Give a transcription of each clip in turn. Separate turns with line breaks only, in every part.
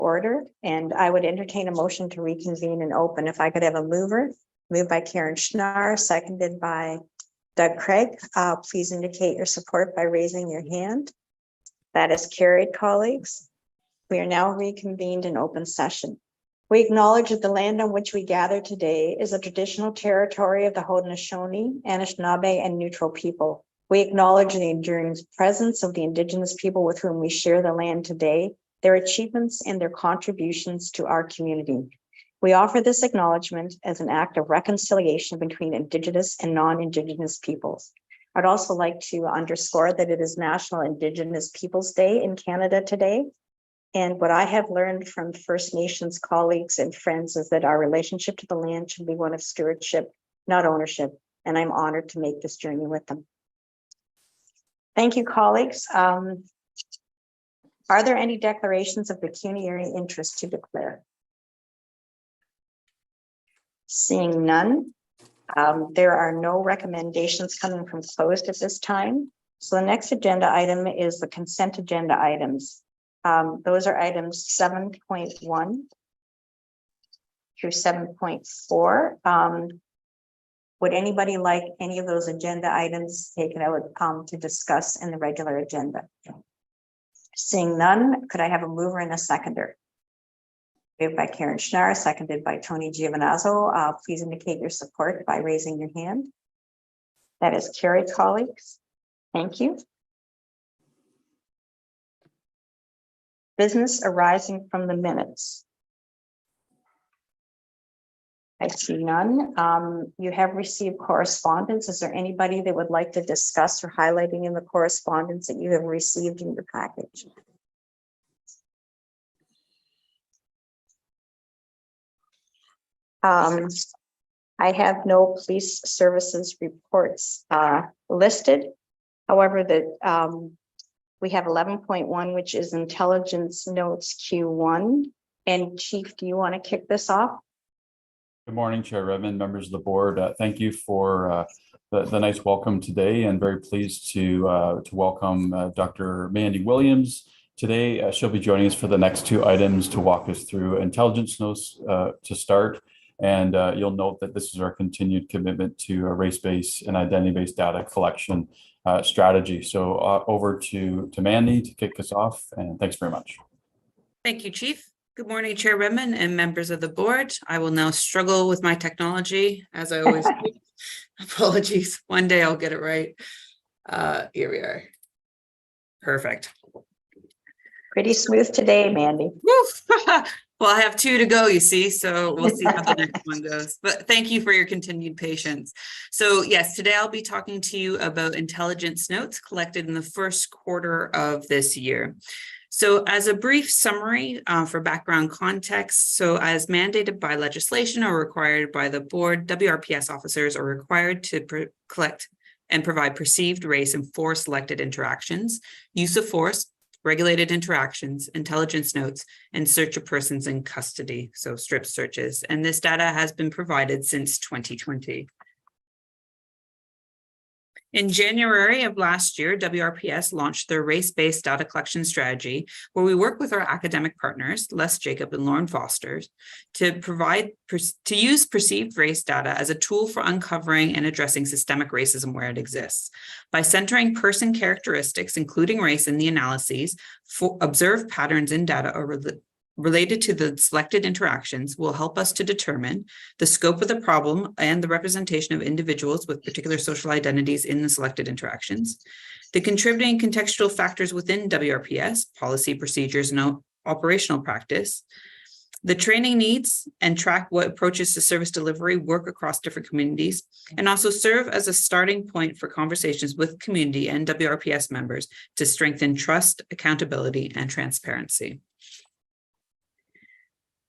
order, and I would entertain a motion to reconvene and open. If I could have a mover, moved by Karen Schnarr, seconded by Doug Craig. Please indicate your support by raising your hand. That is carried, colleagues. We are now reconvened in open session. We acknowledge that the land on which we gather today is a traditional territory of the Haudenosaunee, Anishinaabe, and Neutral people. We acknowledge the enduring presence of the Indigenous people with whom we share the land today, their achievements and their contributions to our community. We offer this acknowledgement as an act of reconciliation between Indigenous and non-Indigenous peoples. I'd also like to underscore that it is National Indigenous Peoples Day in Canada today. And what I have learned from First Nations colleagues and friends is that our relationship to the land should be one of stewardship, not ownership. And I'm honored to make this journey with them. Thank you, colleagues. Are there any declarations of pecuniary interest to declare? Seeing none, there are no recommendations coming from closed at this time. So the next agenda item is the consent agenda items. Those are items 7.1 through 7.4. Would anybody like any of those agenda items taken out to discuss in the regular agenda? Seeing none, could I have a mover and a seconder? Moved by Karen Schnarr, seconded by Tony Giovinazzo. Please indicate your support by raising your hand. That is carried, colleagues. Thank you. Business arising from the minutes. I see none. You have received correspondence. Is there anybody that would like to discuss or highlighting in the correspondence that you have received in your package? I have no police services reports listed. However, we have 11.1, which is intelligence notes Q1. And Chief, do you want to kick this off?
Good morning, Chair Redmond, members of the board. Thank you for the nice welcome today, and very pleased to welcome Dr. Mandy Williams today. She'll be joining us for the next two items to walk us through intelligence notes to start. And you'll note that this is our continued commitment to a race-based and identity-based data collection strategy. So over to Mandy to kick us off, and thanks very much.
Thank you, Chief. Good morning, Chair Redmond and members of the board. I will now struggle with my technology, as I always do. Apologies. One day I'll get it right. Here we are. Perfect.
Pretty smooth today, Mandy.
Well, I have two to go, you see, so we'll see how the next one goes. But thank you for your continued patience. So yes, today I'll be talking to you about intelligence notes collected in the first quarter of this year. So as a brief summary for background context, so as mandated by legislation or required by the board, WRPS officers are required to collect and provide perceived race and force selected interactions, use of force, regulated interactions, intelligence notes, and search of persons in custody, so strip searches. And this data has been provided since 2020. In January of last year, WRPS launched their race-based data collection strategy, where we work with our academic partners, Les Jacob and Lauren Foster, to use perceived race data as a tool for uncovering and addressing systemic racism where it exists. By centering person characteristics, including race, in the analyses, observed patterns in data or related to the selected interactions will help us to determine the scope of the problem and the representation of individuals with particular social identities in the selected interactions, the contributing contextual factors within WRPS, policy, procedures, and operational practice, the training needs, and track what approaches to service delivery work across different communities, and also serve as a starting point for conversations with community and WRPS members to strengthen trust, accountability, and transparency.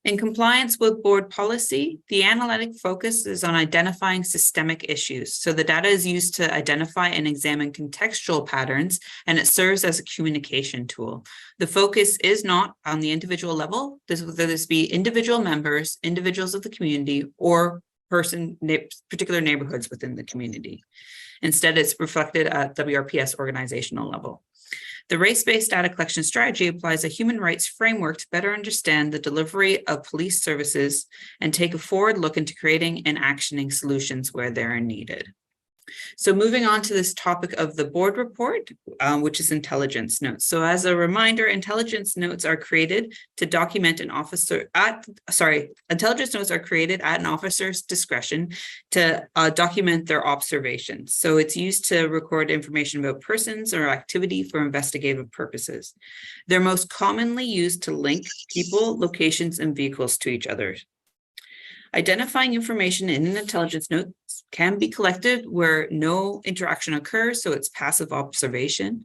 In compliance with board policy, the analytic focus is on identifying systemic issues. So the data is used to identify and examine contextual patterns, and it serves as a communication tool. The focus is not on the individual level, whether this be individual members, individuals of the community, or particular neighborhoods within the community. Instead, it's reflected at WRPS organizational level. The race-based data collection strategy applies a human rights framework to better understand the delivery of police services and take a forward look into creating and actioning solutions where they are needed. So moving on to this topic of the board report, which is intelligence notes. So as a reminder, intelligence notes are created to document intelligence notes are created at an officer's discretion to document their observations. So it's used to record information about persons or activity for investigative purposes. They're most commonly used to link people, locations, and vehicles to each other. Identifying information in an intelligence note can be collected where no interaction occurs, so it's passive observation.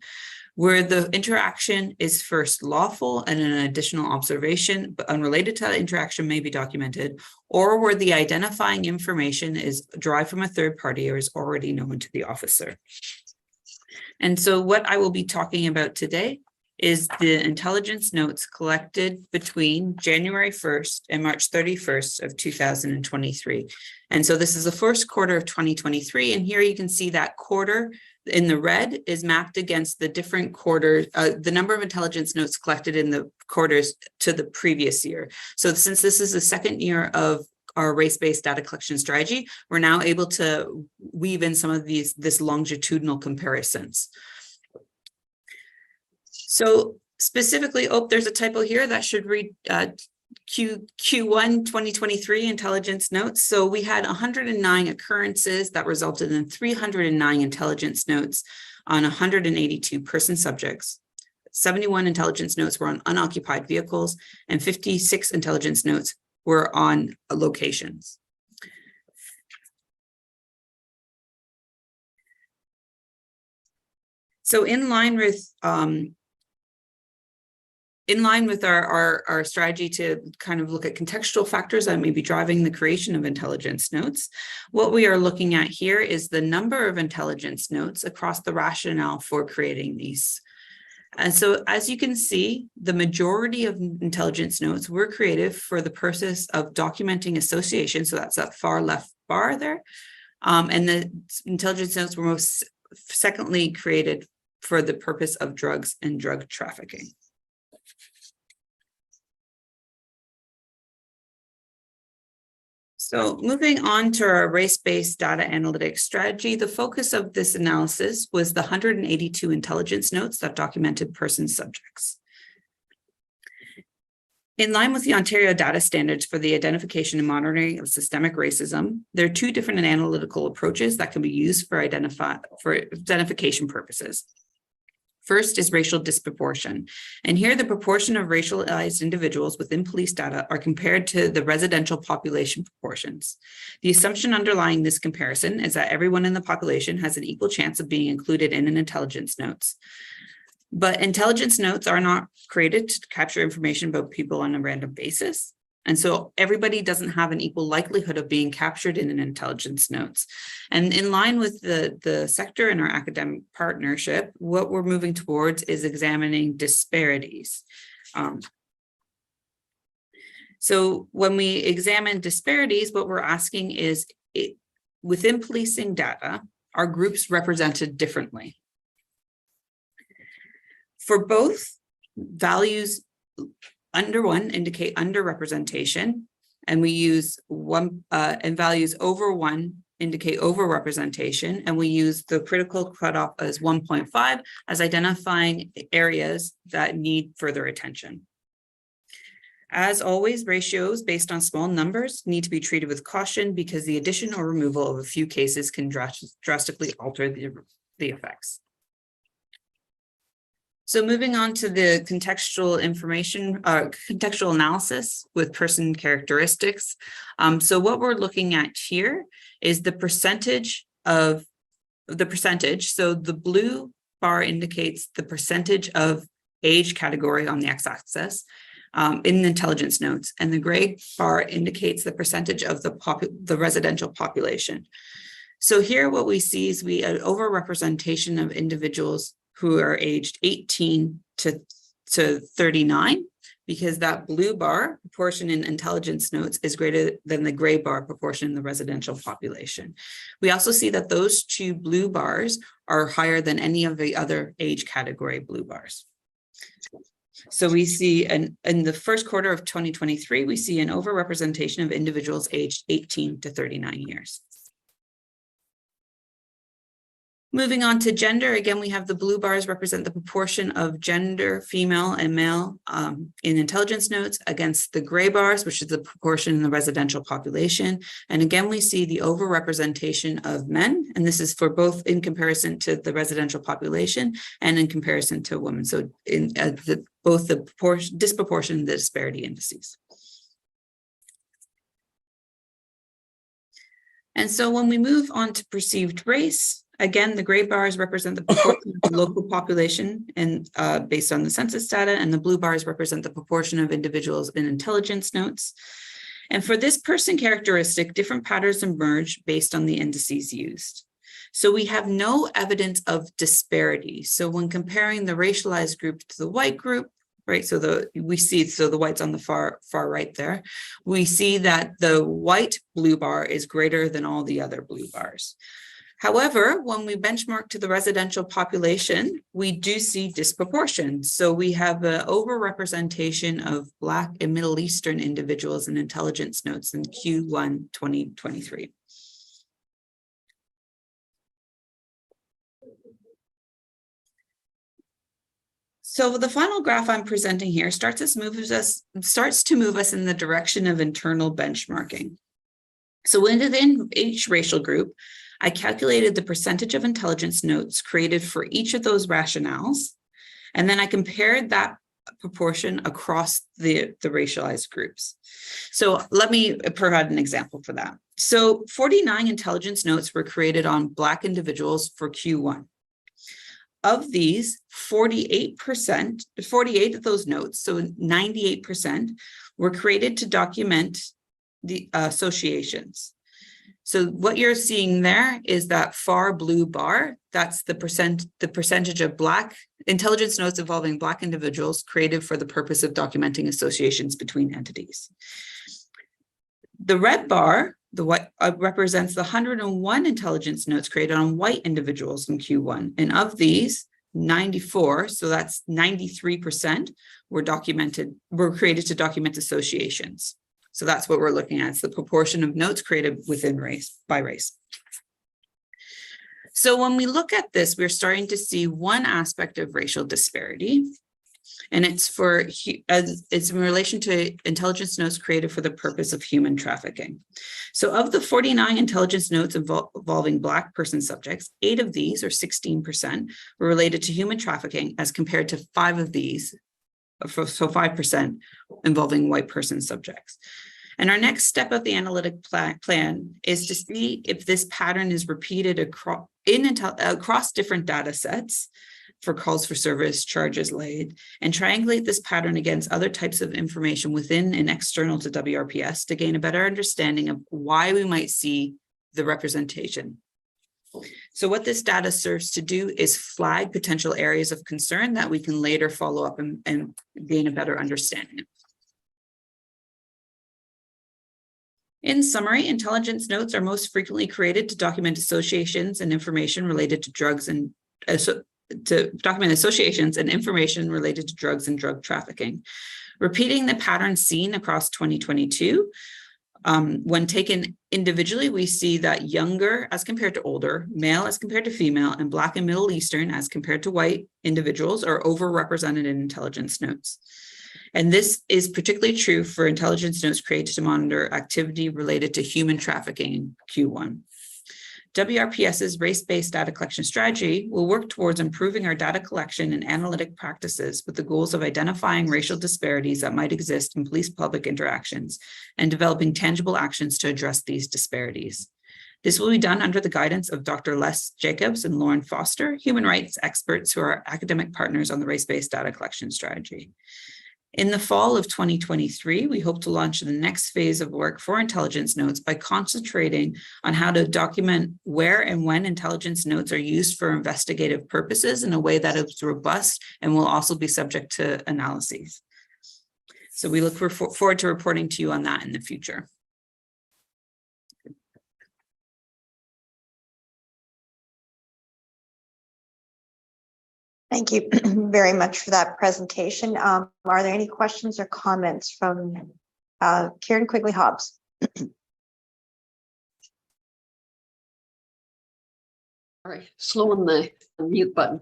Where the interaction is first lawful and an additional observation but unrelated to that interaction may be documented, or where the identifying information is derived from a third party or is already known to the officer. And so what I will be talking about today is the intelligence notes collected between January 1st and March 31st of 2023. And so this is the first quarter of 2023. And here you can see that quarter in the red is mapped against the different quarters, the number of intelligence notes collected in the quarters to the previous year. So since this is the second year of our race-based data collection strategy, we're now able to weave in some of this longitudinal comparisons. So specifically, there's a typo here that should read Q1 2023 intelligence notes. So we had 109 occurrences that resulted in 309 intelligence notes on 182 person subjects. 71 intelligence notes were on unoccupied vehicles and 56 intelligence notes were on locations. So in line with our strategy to kind of look at contextual factors that may be driving the creation of intelligence notes, what we are looking at here is the number of intelligence notes across the rationale for creating these. And so as you can see, the majority of intelligence notes were created for the purpose of documenting association. So that's that far left bar there. And the intelligence notes were most secondly created for the purpose of drugs and drug trafficking. So moving on to our race-based data analytics strategy, the focus of this analysis was the 182 intelligence notes that documented person subjects. In line with the Ontario data standards for the identification and monitoring of systemic racism, there are two different analytical approaches that can be used for identification purposes. First is racial disproportion. And here the proportion of racialized individuals within police data are compared to the residential population proportions. The assumption underlying this comparison is that everyone in the population has an equal chance of being included in an intelligence notes. But intelligence notes are not created to capture information about people on a random basis. And so everybody doesn't have an equal likelihood of being captured in an intelligence notes. And in line with the sector and our academic partnership, what we're moving towards is examining disparities. So when we examine disparities, what we're asking is, within policing data, are groups represented differently? For both, values under one indicate underrepresentation, and we use one, and values over one indicate overrepresentation, and we use the critical cutoff as 1.5 as identifying areas that need further attention. As always, ratios based on small numbers need to be treated with caution because the addition or removal of a few cases can drastically alter the effects. So moving on to the contextual information, contextual analysis with person characteristics. So what we're looking at here is the percentage. So the blue bar indicates the percentage of age category on the x-axis in the intelligence notes, and the gray bar indicates the percentage of the residential population. So here what we see is an overrepresentation of individuals who are aged 18 to to 39, because that blue bar proportion in intelligence notes is greater than the gray bar proportion in the residential population. We also see that those two blue bars are higher than any of the other age category blue bars. So we see in the first quarter of 2023, we see an overrepresentation of individuals aged 18 to 39 years. Moving on to gender, again, we have the blue bars represent the proportion of gender, female and male in intelligence notes against the gray bars, which is the proportion in the residential population. And again, we see the overrepresentation of men, and this is for both in comparison to the residential population and in comparison to women. So in both the disproportion and the disparity indices. And so when we move on to perceived race, again, the gray bars represent the proportion of the local population and based on the census data, and the blue bars represent the proportion of individuals in intelligence notes. And for this person characteristic, different patterns emerge based on the indices used. So we have no evidence of disparity. So when comparing the racialized group to the white group, right, so the white's on the far right there, we see that the white blue bar is greater than all the other blue bars. However, when we benchmark to the residential population, we do see disproportion. So we have an overrepresentation of Black and Middle Eastern individuals in intelligence notes in Q1 2023. So the final graph I'm presenting here starts to move us in the direction of internal benchmarking. So within each racial group, I calculated the percentage of intelligence notes created for each of those rationales, and then I compared that proportion across the racialized groups. So let me provide an example for that. So 49 intelligence notes were created on Black individuals for Q1. Of these, 48 of those notes, so 98%, were created to document the associations. So what you're seeing there is that far blue bar. That's the percentage of Black intelligence notes involving Black individuals created for the purpose of documenting associations between entities. The red bar, the white, represents the 101 intelligence notes created on white individuals in Q1. And of these, 94, so that's 93%, were created to document associations. So that's what we're looking at. It's the proportion of notes created within race, by race. So when we look at this, we're starting to see one aspect of racial disparity, and it's in relation to intelligence notes created for the purpose of human trafficking. So of the 49 intelligence notes involving Black person subjects, 8 of these, or 16%, were related to human trafficking, as compared to 5 of these, so 5% involving white person subjects. And our next step of the analytic plan is to see if this pattern is repeated across different data sets for calls for service, charges laid, and triangulate this pattern against other types of information within and external to WRPS to gain a better understanding of why we might see the representation. So what this data serves to do is flag potential areas of concern that we can later follow up and gain a better understanding. In summary, intelligence notes are most frequently created to document associations and information related to drugs and drug trafficking. Repeating the pattern seen across 2022, when taken individually, we see that younger as compared to older, male as compared to female, and Black and Middle Eastern as compared to white individuals are overrepresented in intelligence notes. And this is particularly true for intelligence notes created to monitor activity related to human trafficking in Q1. WRPS's race-based data collection strategy will work towards improving our data collection and analytic practices with the goals of identifying racial disparities that might exist in police-public interactions and developing tangible actions to address these disparities. This will be done under the guidance of Dr. Les Jacobs and Lauren Foster, human rights experts who are academic partners on the race-based data collection strategy. In the fall of 2023, we hope to launch the next phase of work for intelligence notes by concentrating on how to document where and when intelligence notes are used for investigative purposes in a way that is robust and will also be subject to analyses. So we look forward to reporting to you on that in the future.
Thank you very much for that presentation. Are there any questions or comments from Karen Quigley-Hobbs?
All right, slow on the mute button.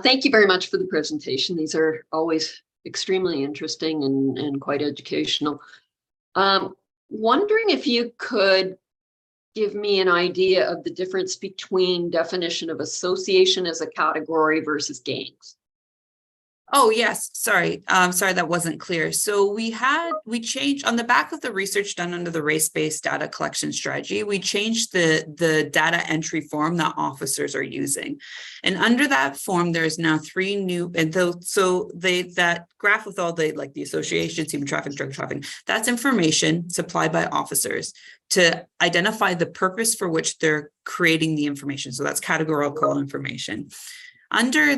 Thank you very much for the presentation. These are always extremely interesting and quite educational. Wondering if you could give me an idea of the difference between definition of association as a category versus gangs.
Oh, yes. Sorry. Sorry, that wasn't clear. So we changed on the back of the research done under the race-based data collection strategy. We changed the data entry form that officers are using. And under that form, there's now 3 new, and that graph with all the associations, human trafficking, drug trafficking, that's information supplied by officers to identify the purpose for which they're creating the information. So that's categorical information. Under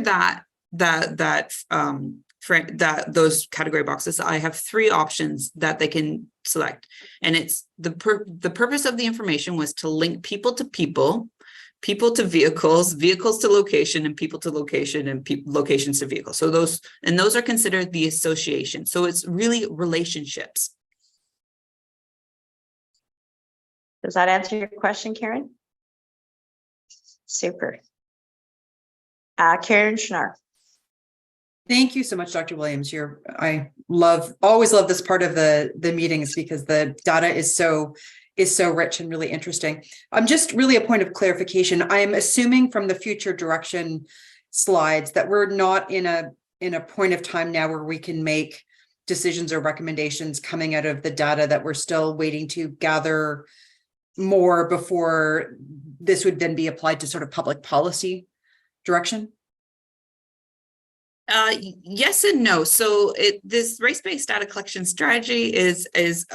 those category boxes, I have 3 options that they can select, and it's the purpose of the information was to link people to people, people to vehicles, vehicles to location, and people to location, and locations to vehicles. So those are considered the association. So it's really relationships.
Does that answer your question, Karen? Super. Karen Schnarr.
Thank you so much, Dr. Williams. I always love this part of the meetings because the data is so rich and really interesting. Just really a point of clarification. I am assuming from the future direction slides that we're not in a point of time now where we can make decisions or recommendations coming out of the data, that we're still waiting to gather more before this would then be applied to sort of public policy direction.
Yes and no. So this race-based data collection strategy is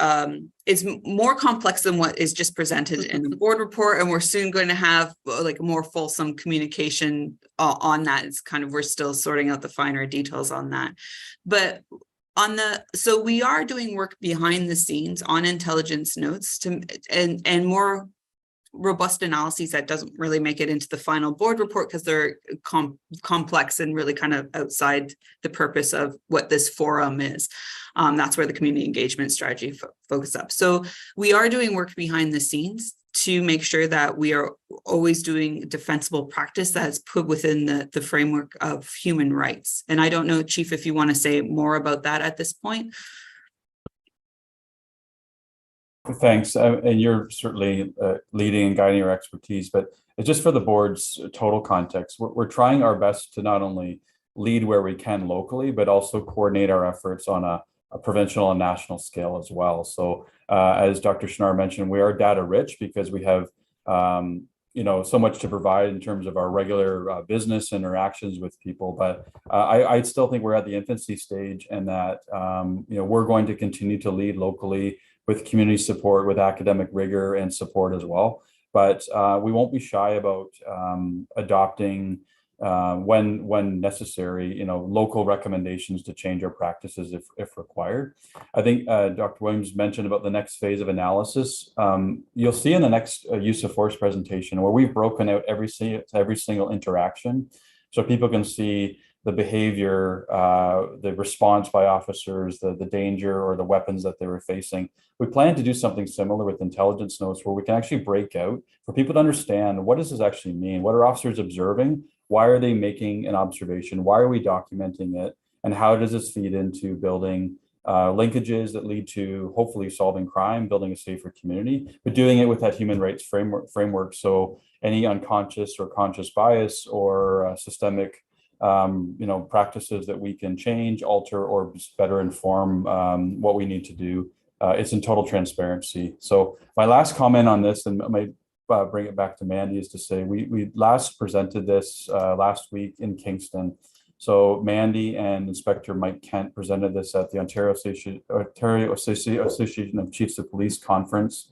more complex than what is just presented in the board report, and we're soon going to have like a more fulsome communication on that. It's kind of, we're still sorting out the finer details on that, but so we are doing work behind the scenes on intelligence notes and more robust analyses that doesn't really make it into the final board report because they're complex and really kind of outside the purpose of what this forum is. That's where the community engagement strategy focus up. So we are doing work behind the scenes to make sure that we are always doing defensible practice that's put within the framework of human rights. And I don't know, Chief, if you want to say more about that at this point.
Thanks. And you're certainly leading and guiding our expertise, but it's just for the board's total context. We're trying our best to not only lead where we can locally, but also coordinate our efforts on a provincial and national scale as well. So as Dr. Schnarr mentioned, we are data rich because we have so much to provide in terms of our regular business interactions with people. But I still think we're at the infancy stage, and that we're going to continue to lead locally with community support, with academic rigor and support as well. But we won't be shy about adopting when necessary, local recommendations to change our practices if required. I think Dr. Williams mentioned about the next phase of analysis. You'll see in the next use of force presentation where we've broken out every single interaction, so people can see the behavior, the response by officers, the danger or the weapons that they were facing. We plan to do something similar with intelligence notes where we can actually break out for people to understand, what does this actually mean? What are officers observing? Why are they making an observation? Why are we documenting it? And how does this feed into building linkages that lead to hopefully solving crime, building a safer community, but doing it with that human rights framework. So any unconscious or conscious bias or systemic practices that we can change, alter, or better inform what we need to do. It's in total transparency. So my last comment on this, and I might bring it back to Mandy, is to say we last presented this last week in Kingston. So Mandy and Inspector Mike Kent presented this at the Ontario Association of Chiefs of Police conference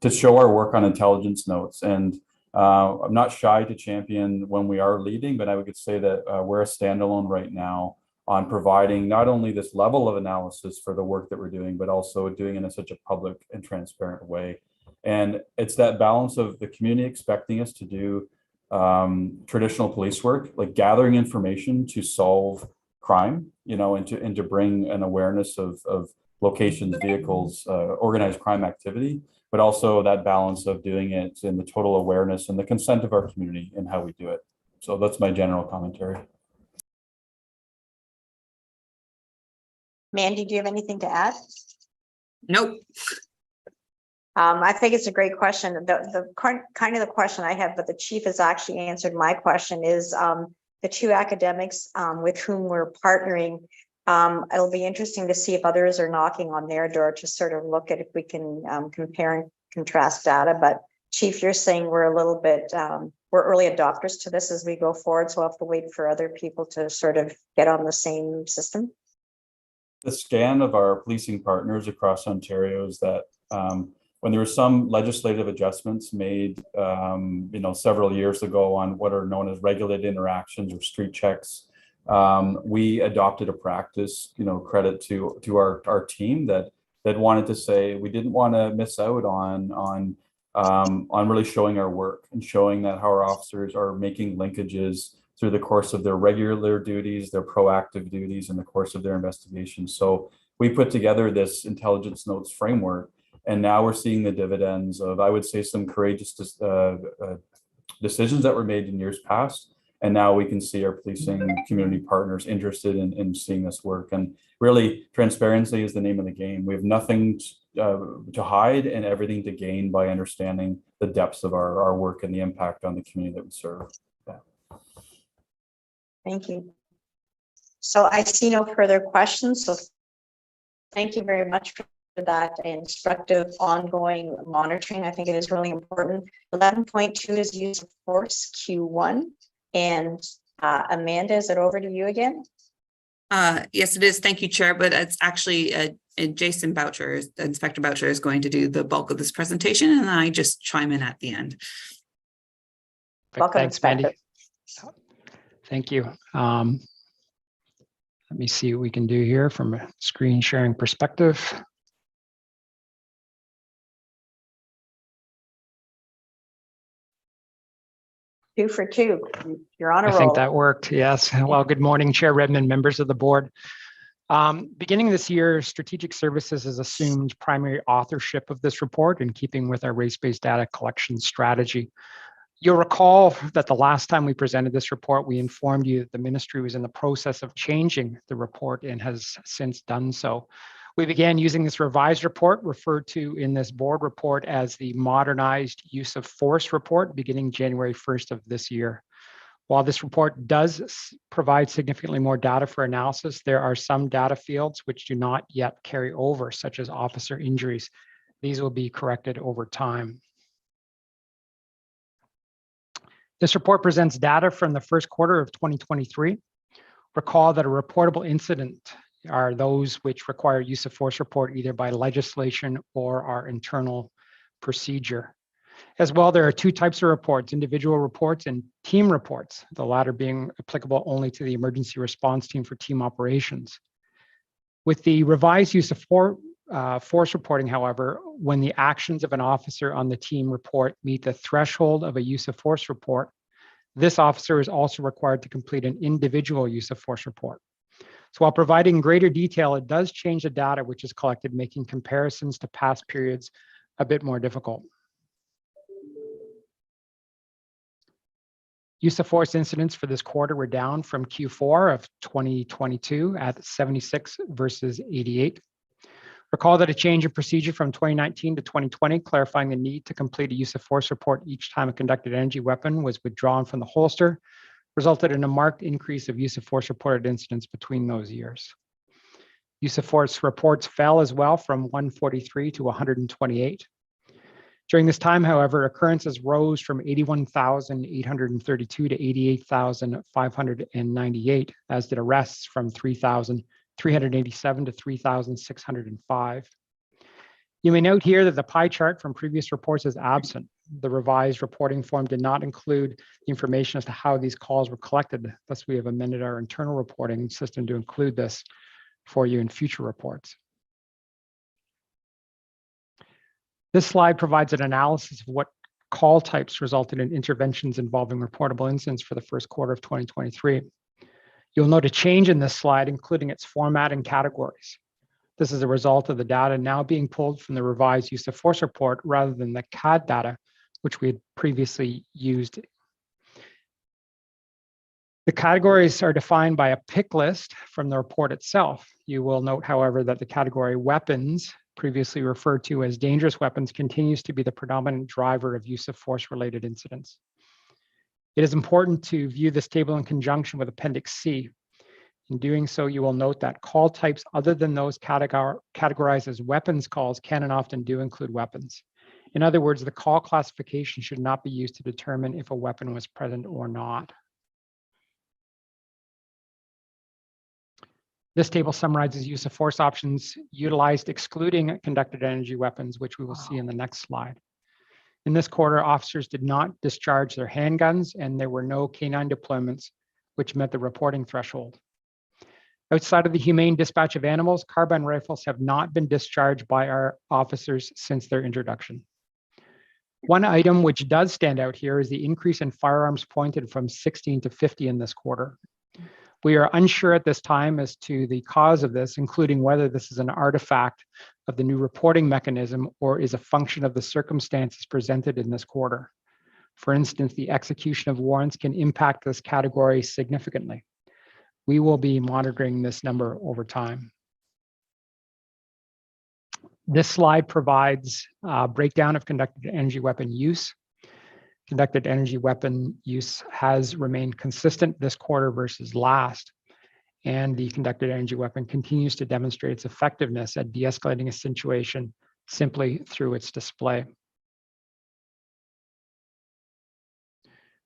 to show our work on intelligence notes. And I'm not shy to champion when we are leading, but I would say that we're a standalone right now on providing not only this level of analysis for the work that we're doing, but also doing it in such a public and transparent way. And it's that balance of the community expecting us to do traditional police work, like gathering information to solve crime, and to bring an awareness of locations, vehicles, organized crime activity, but also that balance of doing it in the total awareness and the consent of our community and how we do it. So that's my general commentary.
Mandy, do you have anything to add?
Nope.
I think it's a great question. The kind of the question I have, but the chief has actually answered my question, is the two academics with whom we're partnering. It'll be interesting to see if others are knocking on their door to sort of look at if we can compare and contrast data. But Chief, you're saying we're a little bit, we're early adopters to this as we go forward. So we'll have to wait for other people to sort of get on the same system.
The scan of our policing partners across Ontario is that when there were some legislative adjustments made, several years ago on what are known as regulated interactions or street checks, we adopted a practice, credit to our team that wanted to say we didn't want to miss out on really showing our work and showing that how our officers are making linkages through the course of their regular duties, their proactive duties in the course of their investigation. So we put together this intelligence notes framework, and now we're seeing the dividends of, I would say, some courageous decisions that were made in years past. And now we can see our policing community partners interested in seeing this work. And really, transparency is the name of the game. We have nothing to hide and everything to gain by understanding the depths of our work and the impact on the community that we serve. Yeah.
Thank you. So I see no further questions. So thank you very much for that instructive ongoing monitoring. I think it is really important. 11.2 is use of force Q1. And Amanda, is it over to you again?
Yes, it is. Thank you, Chair. But it's actually Jason Boucher, Inspector Boucher, is going to do the bulk of this presentation, and I just chime in at the end.
Welcome,
Thanks, Mandy.
Inspector.
Thank you. Let me see what we can do here from a screen sharing perspective.
2 for 2. You're on a
I
roll.
think that worked. Yes. Well, good morning, Chair Redmond, members of the board. Beginning this year, Strategic Services has assumed primary authorship of this report in keeping with our race-based data collection strategy. You'll recall that the last time we presented this report, we informed you that the ministry was in the process of changing the report and has since done so. We began using this revised report, referred to in this board report as the modernized use of force report, beginning January 1st of this year. While this report does provide significantly more data for analysis, there are some data fields which do not yet carry over, such as officer injuries. These will be corrected over time. This report presents data from the first quarter of 2023. Recall that a reportable incident are those which require use of force report either by legislation or our internal procedure. As well, there are 2 types of reports, individual reports and team reports, the latter being applicable only to the emergency response team for team operations. With the revised use of force reporting, however, when the actions of an officer on the team report meet the threshold of a use of force report, this officer is also required to complete an individual use of force report. So while providing greater detail, it does change the data which is collected, making comparisons to past periods a bit more difficult. Use of force incidents for this quarter were down from Q4 of 2022 at 76 versus 88. Recall that a change in procedure from 2019 to 2020, clarifying the need to complete a use of force report each time a conducted energy weapon was withdrawn from the holster, resulted in a marked increase of use of force reported incidents between those years. Use of force reports fell as well from 143 to 128. During this time, however, occurrences rose from 81,832 to 88,598, as did arrests from 3,387 to 3,605. You may note here that the pie chart from previous reports is absent. The revised reporting form did not include the information as to how these calls were collected. Thus, we have amended our internal reporting system to include this for you in future reports. This slide provides an analysis of what call types resulted in interventions involving reportable incidents for the first quarter of 2023. You'll note a change in this slide, including its format and categories. This is a result of the data now being pulled from the revised use of force report rather than the CAD data, which we had previously used. The categories are defined by a pick list from the report itself. You will note, however, that the category weapons, previously referred to as dangerous weapons, continues to be the predominant driver of use of force related incidents. It is important to view this table in conjunction with Appendix C. In doing so, you will note that call types other than those categorized as weapons calls can and often do include weapons. In other words, the call classification should not be used to determine if a weapon was present or not. This table summarizes use of force options utilized excluding conducted energy weapons, which we will see in the next slide. In this quarter, officers did not discharge their handguns and there were no canine deployments, which met the reporting threshold. Outside of the humane dispatch of animals, carbine rifles have not been discharged by our officers since their introduction. One item which does stand out here is the increase in firearms pointed from 16 to 50 in this quarter. We are unsure at this time as to the cause of this, including whether this is an artifact of the new reporting mechanism or is a function of the circumstances presented in this quarter. For instance, the execution of warrants can impact this category significantly. We will be monitoring this number over time. This slide provides a breakdown of conducted energy weapon use. Conducted energy weapon use has remained consistent this quarter versus last, and the conducted energy weapon continues to demonstrate its effectiveness at de-escalating a situation simply through its display.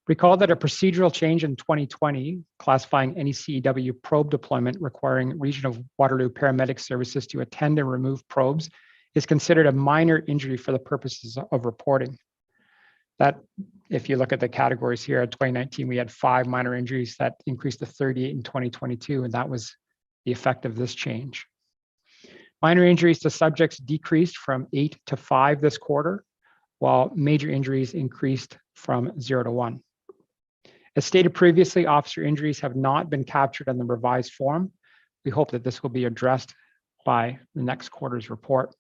Recall that a procedural change in 2020, classifying any CEW probe deployment requiring Region of Waterloo paramedic services to attend and remove probes, is considered a minor injury for the purposes of reporting. That, if you look at the categories here, in 2019, we had 5 minor injuries. That increased to 38 in 2022, and that was the effect of this change. Minor injuries to subjects decreased from 8 to 5 this quarter, while major injuries increased from 0 to 1. As stated previously, officer injuries have not been captured in the revised form. We hope that this will be addressed by the next quarter's report.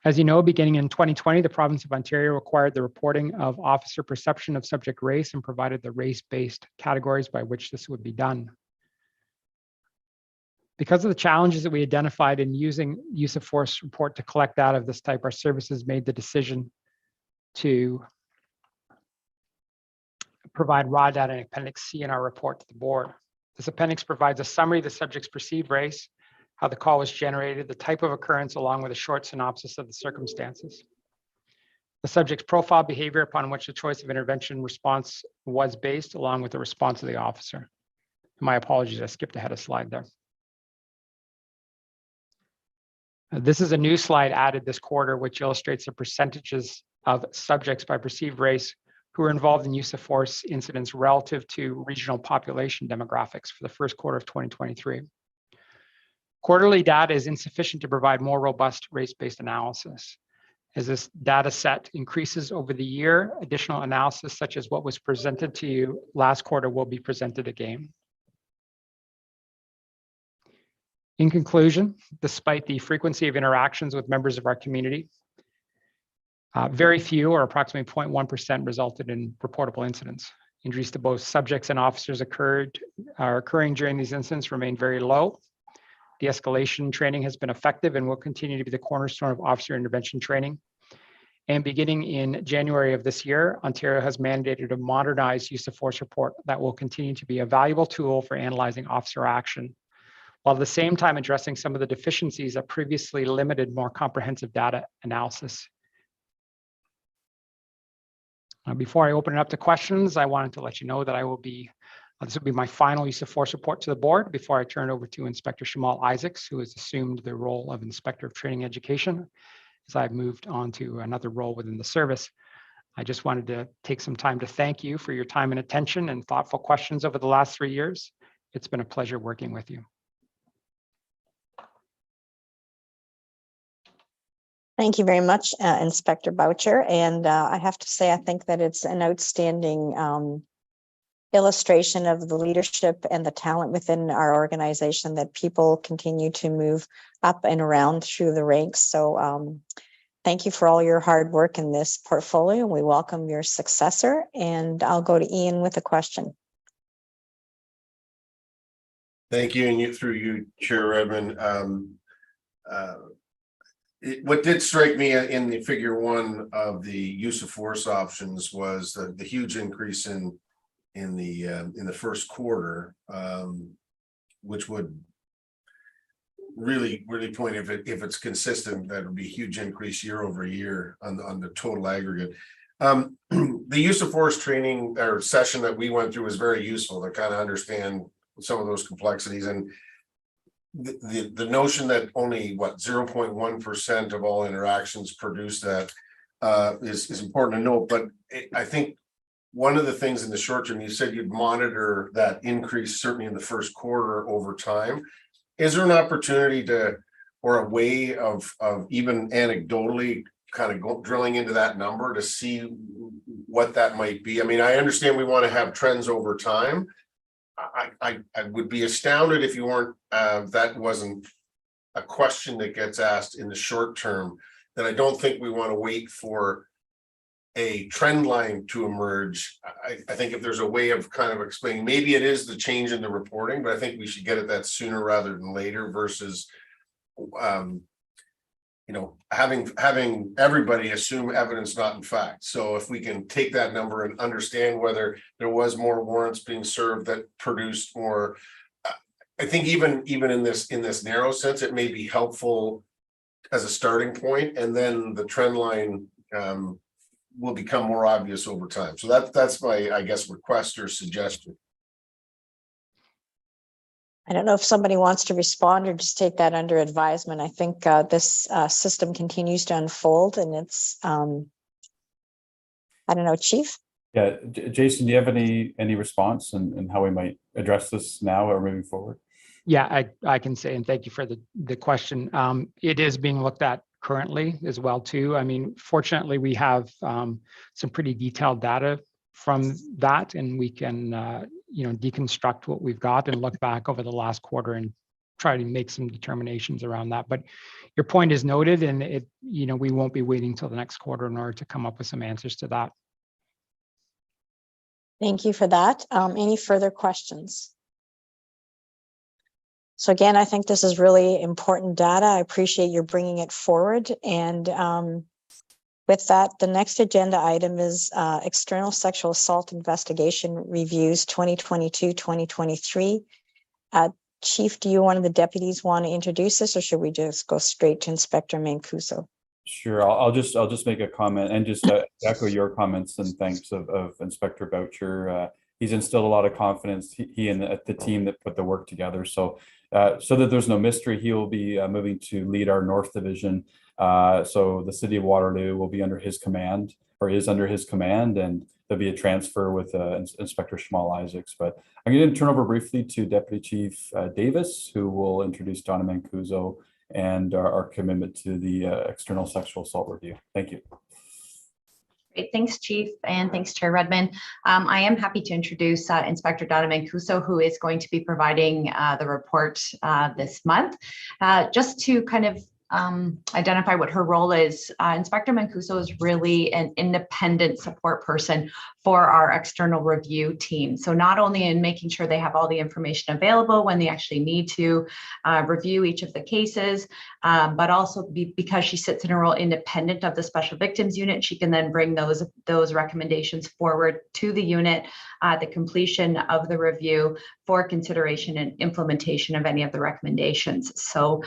As you know, beginning in 2020, the province of Ontario required the reporting of officer perception of subject race and provided the race-based categories by which this would be done. Because of the challenges that we identified in using use of force report to collect data of this type, our services made the decision to provide raw data in Appendix C in our report to the board. This appendix provides a summary of the subject's perceived race, how the call was generated, the type of occurrence, along with a short synopsis of the circumstances. The subject's profile behavior upon which the choice of intervention response was based, along with the response of the officer. My apologies, I skipped ahead a slide there. This is a new slide added this quarter, which illustrates the percentages of subjects by perceived race who are involved in use of force incidents relative to regional population demographics for the first quarter of 2023. Quarterly data is insufficient to provide more robust race-based analysis. As this data set increases over the year, additional analysis such as what was presented to you last quarter will be presented again. In conclusion, despite the frequency of interactions with members of our community, very few, or approximately 0.1%, resulted in reportable incidents. Injuries to both subjects and officers are occurring during these incidents remain very low. De-escalation training has been effective and will continue to be the cornerstone of officer intervention training. And beginning in January of this year, Ontario has mandated a modernized use of force report that will continue to be a valuable tool for analyzing officer action while at the same time addressing some of the deficiencies that previously limited more comprehensive data analysis. Before I open it up to questions, I wanted to let you know that this will be my final use of force report to the board before I turn it over to Inspector Shamal Isaacs, who has assumed the role of Inspector of Training Education as I've moved on to another role within the service. I just wanted to take some time to thank you for your time and attention and thoughtful questions over the last 3 years. It's been a pleasure working with you.
Thank you very much, Inspector Boucher. And I have to say, I think that it's an outstanding illustration of the leadership and the talent within our organization, that people continue to move up and around through the ranks. So thank you for all your hard work in this portfolio. We welcome your successor, and I'll go to Ian with a question.
Thank you, and through you, Chair Redmond. What did strike me in the figure 1 of the use of force options was the huge increase in the first quarter, which would really point, if it's consistent, that would be a huge increase year over year on the total aggregate. The use of force training or session that we went through was very useful to kind of understand some of those complexities, and the notion that only 0.1% of all interactions produce that is important to note. But I think one of the things in the short term, you said you'd monitor that increase certainly in the first quarter over time. Is there an opportunity or a way of even anecdotally kind of drilling into that number to see what that might be? I mean, I understand we want to have trends over time. I would be astounded if you weren't, that wasn't a question that gets asked in the short term, that I don't think we want to wait for a trend line to emerge. I think if there's a way of kind of explaining, maybe it is the change in the reporting, but I think we should get at that sooner rather than later versus, having everybody assume evidence, not in fact. So if we can take that number and understand whether there was more warrants being served that produced more, I think even in this narrow sense, it may be helpful as a starting point, and then the trend line will become more obvious over time. So that's my, I guess, request or suggestion.
I don't know if somebody wants to respond or just take that under advisement. I think this system continues to unfold, and it's, I don't know, Chief?
Yeah, Jason, do you have any response and how we might address this now or moving forward?
Yeah, I can say, and thank you for the question. It is being looked at currently as well too. I mean, fortunately, we have some pretty detailed data from that, and we can deconstruct what we've got and look back over the last quarter and try to make some determinations around that. But your point is noted, and we won't be waiting till the next quarter in order to come up with some answers to that.
Thank you for that. Any further questions? So again, I think this is really important data. I appreciate your bringing it forward. And with that, the next agenda item is external sexual assault investigation reviews 2022-2023. Chief, do you, one of the deputies, want to introduce this, or should we just go straight to Inspector Mancuso?
Sure, I'll just make a comment and just echo your comments and thanks of Inspector Boucher. He's instilled a lot of confidence, he and the team that put the work together. So that there's no mystery, he will be moving to lead our North Division. So the city of Waterloo will be under his command, or is under his command, and there'll be a transfer with Inspector Shamal Isaacs. But I'm going to turn over briefly to Deputy Chief Davis, who will introduce Donna Mancuso and our commitment to the external sexual assault review. Thank you.
Great, thanks, Chief, and thanks, Chair Redmond. I am happy to introduce Inspector Donna Mancuso, who is going to be providing the report this month. Just to kind of identify what her role is. Inspector Mancuso is really an independent support person for our external review team. So not only in making sure they have all the information available when they actually need to review each of the cases, but also because she sits in a role independent of the Special Victims Unit, she can then bring those recommendations forward to the unit at the completion of the review for consideration and implementation of any of the recommendations. So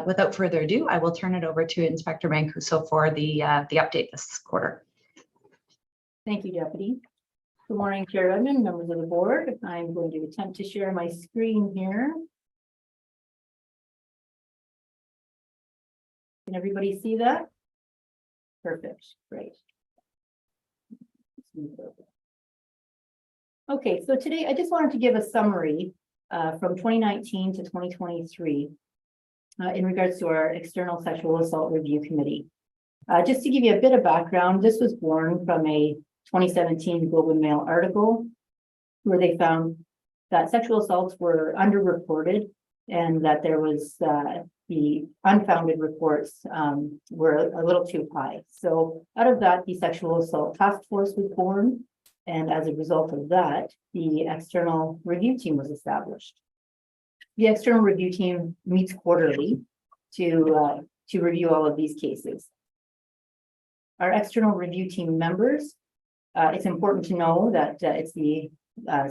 without further ado, I will turn it over to Inspector Mancuso for the update this quarter.
Thank you, Deputy. Good morning, Chair Redmond, members of the board. I'm going to attempt to share my screen here. Can everybody see that? Perfect, great. Okay, so today I just wanted to give a summary from 2019 to 2023 in regards to our External Sexual Assault Review Committee. Just to give you a bit of background, this was born from a 2017 Globe and Mail article where they found that sexual assaults were underreported and that there was the unfounded reports were a little too high. So out of that, the Sexual Assault Task Force was born. And as a result of that, the external review team was established. The external review team meets quarterly to review all of these cases. Our external review team members, it's important to know that it's the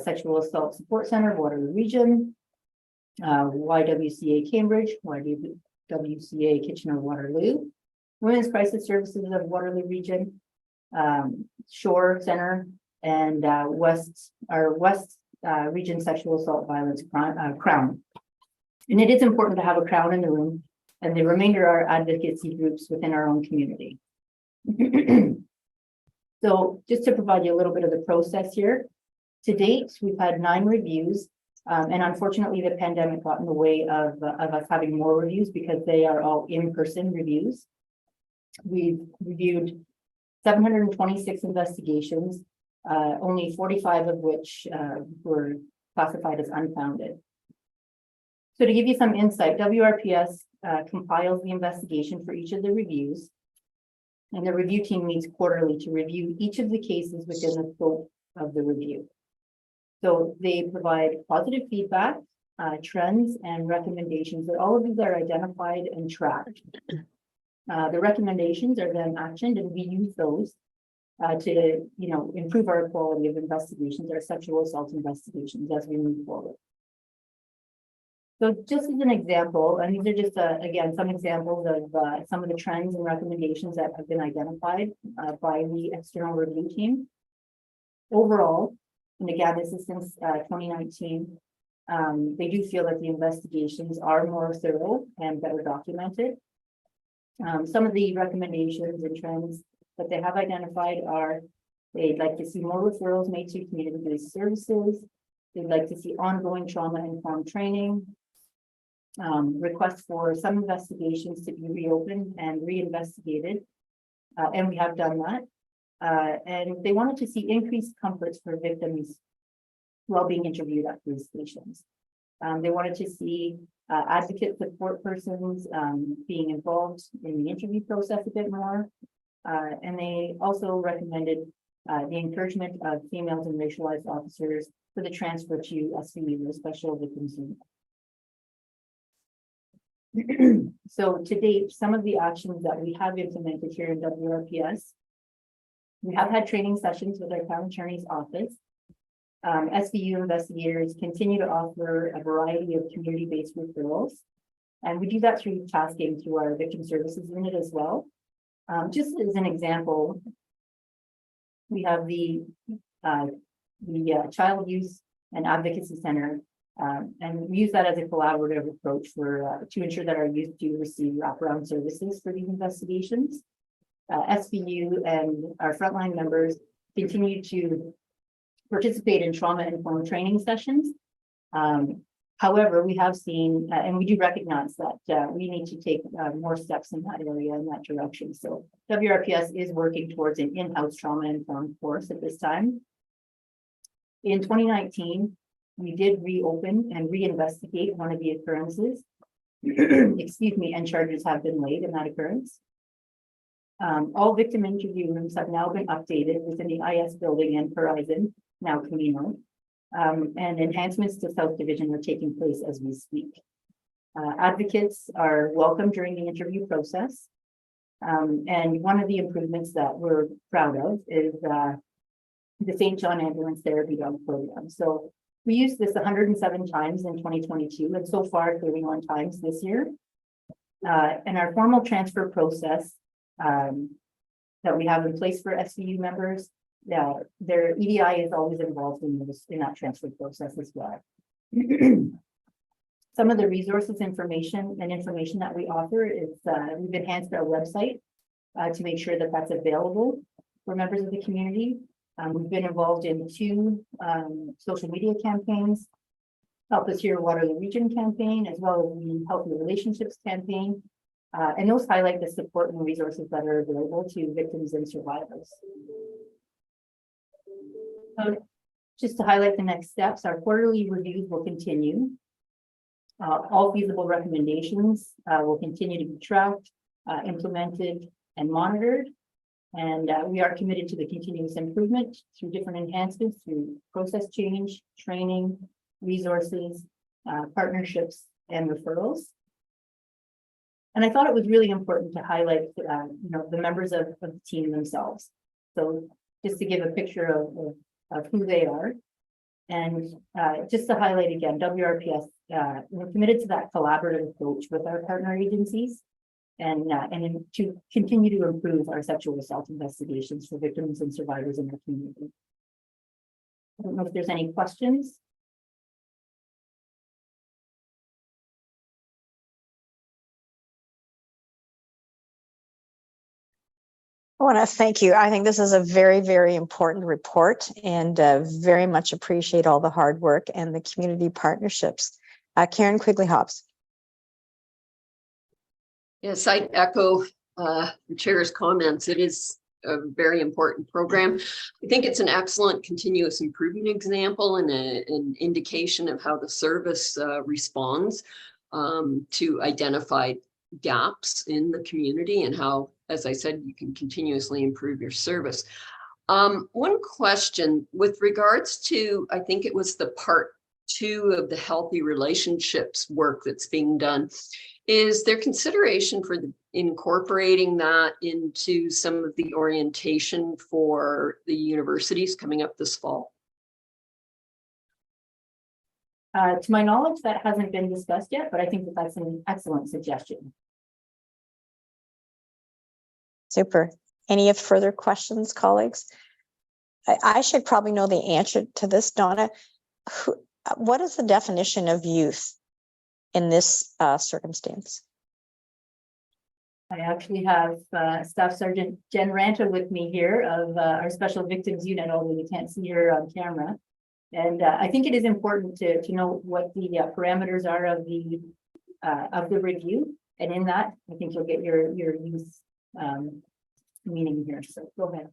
Sexual Assault Support Center, Waterloo Region, YWCA Cambridge, YWCA Kitchener-Waterloo, Women's Crisis Services of Waterloo Region, Shore Center, and West Region Sexual Assault Violence Crown. And it is important to have a Crown in the room, and the remainder are advocacy groups within our own community. So just to provide you a little bit of the process here, to date, we've had 9 reviews, and unfortunately the pandemic got in the way of us having more reviews because they are all in-person reviews. We've reviewed 726 investigations, only 45 of which were classified as unfounded. So to give you some insight, WRPS compiles the investigation for each of the reviews, and the review team meets quarterly to review each of the cases within the scope of the review. So they provide positive feedback, trends, and recommendations, that all of these are identified and tracked. The recommendations are then actioned, and we use those to improve our quality of investigations, our sexual assault investigations as we move forward. So just as an example, and these are just again some examples of some of the trends and recommendations that have been identified by the external review team. Overall, and again this is since 2019, they do feel that the investigations are more thorough and better documented. Some of the recommendations and trends that they have identified are they'd like to see more referrals made to community-based services. They'd like to see ongoing trauma-informed training, requests for some investigations to be reopened and reinvestigated, and we have done that. And they wanted to see increased comforts for victims while being interviewed at police stations. They wanted to see advocate support persons being involved in the interview process a bit more. And they also recommended the encouragement of females and racialized officers for the transfer to SVU, the Special Victims Unit. So to date, some of the actions that we have implemented here in WRPS, we have had training sessions with our Crown Attorney's Office. SVU investigators continue to offer a variety of community-based referrals, and we do that through tasking through our Victim Services Unit as well. Just as an example, we have the Child Use and Advocacy Center, and we use that as a collaborative approach for to ensure that our youth do receive wraparound services for these investigations. SVU and our frontline members continue to participate in trauma-informed training sessions. However, we have seen, and we do recognize that we need to take more steps in that area, in that direction. So WRPS is working towards an in-house trauma-informed course at this time. In 2019, we did reopen and reinvestigate one of the occurrences. excuse me, and charges have been laid in that occurrence. All victim interview rooms have now been updated within the IS building and Horizon, now Camino. And enhancements to South Division are taking place as we speak. Advocates are welcome during the interview process. And one of the improvements that we're proud of is the St. John Ambulance Therapy Dog Program. So we used this 107 times in 2022 and so far 31 times this year. And our formal transfer process that we have in place for SVU members, their EDI is always involved in that transfer process as well. Some of the resources, information that we offer is we've enhanced our website to make sure that that's available for members of the community. We've been involved in 2 social media campaigns, Help Us Here Waterloo Region campaign, as well as the Healthy Relationships campaign. And those highlight the support and resources that are available to victims and survivors. Just to highlight the next steps, our quarterly reviews will continue. All feasible recommendations will continue to be tracked, implemented, and monitored. And we are committed to the continuous improvement through different enhancements, through process change, training, resources, partnerships, and referrals. And I thought it was really important to highlight, the members of the team themselves. So just to give a picture of who they are. And just to highlight again, WRPS, we're committed to that collaborative approach with our partner agencies and to continue to improve our sexual assault investigations for victims and survivors in our community. I don't know if there's any questions.
I want to thank you. I think this is a very, very important report and very much appreciate all the hard work and the community partnerships. Karen Quigley-Hobbs.
Yes, I echo the chair's comments. It is a very important program. I think it's an excellent continuous improvement example and an indication of how the service responds to identified gaps in the community and how, as I said, you can continuously improve your service. One question with regards to, I think it was the part 2 of the healthy relationships work that's being done. Is there consideration for incorporating that into some of the orientation for the universities coming up this fall?
To my knowledge, that hasn't been discussed yet, but I think that that's an excellent suggestion.
Super. Any further questions, colleagues? I should probably know the answer to this, Donna. What is the definition of youth in this circumstance?
I actually have Staff Sergeant Jen Ranta with me here of our Special Victims Unit, although you can't see her on camera. And I think it is important to know what the parameters are of the review. And in that, I think you'll get your youth meaning here. So go ahead.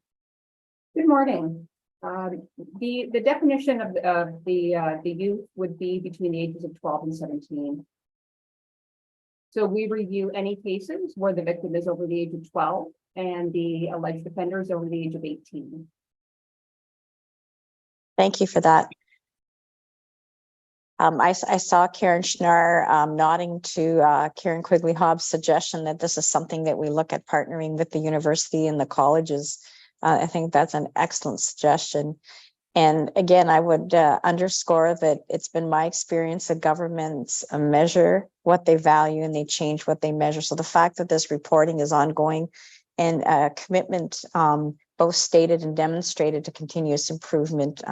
Good morning. The definition of the youth would be between the ages of 12 and 17. So we review any cases where the victim is over the age of 12 and the alleged offender is over the age of 18.
Thank you for that. I saw Karen Schnarr nodding to Karen Quigley-Hobbs' suggestion that this is something that we look at partnering with the university and the colleges. I think that's an excellent suggestion. And again, I would underscore that it's been my experience that governments measure what they value and they change what they measure. So the fact that this reporting is ongoing and commitment both stated and demonstrated to continuous improvement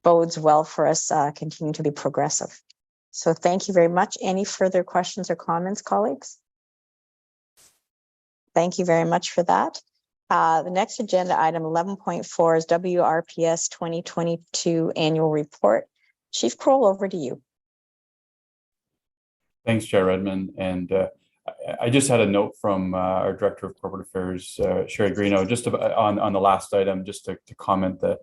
bodes well for us continue to be progressive. So thank you very much. Any further questions or comments, colleagues? Thank you very much for that. The next agenda item 11.4 is WRPS 2022 annual report. Chief Kroll, over to you.
Thanks, Chair Redmond. And I just had a note from our Director of Corporate Affairs, Sherry Greeno, just on the last item, just to comment that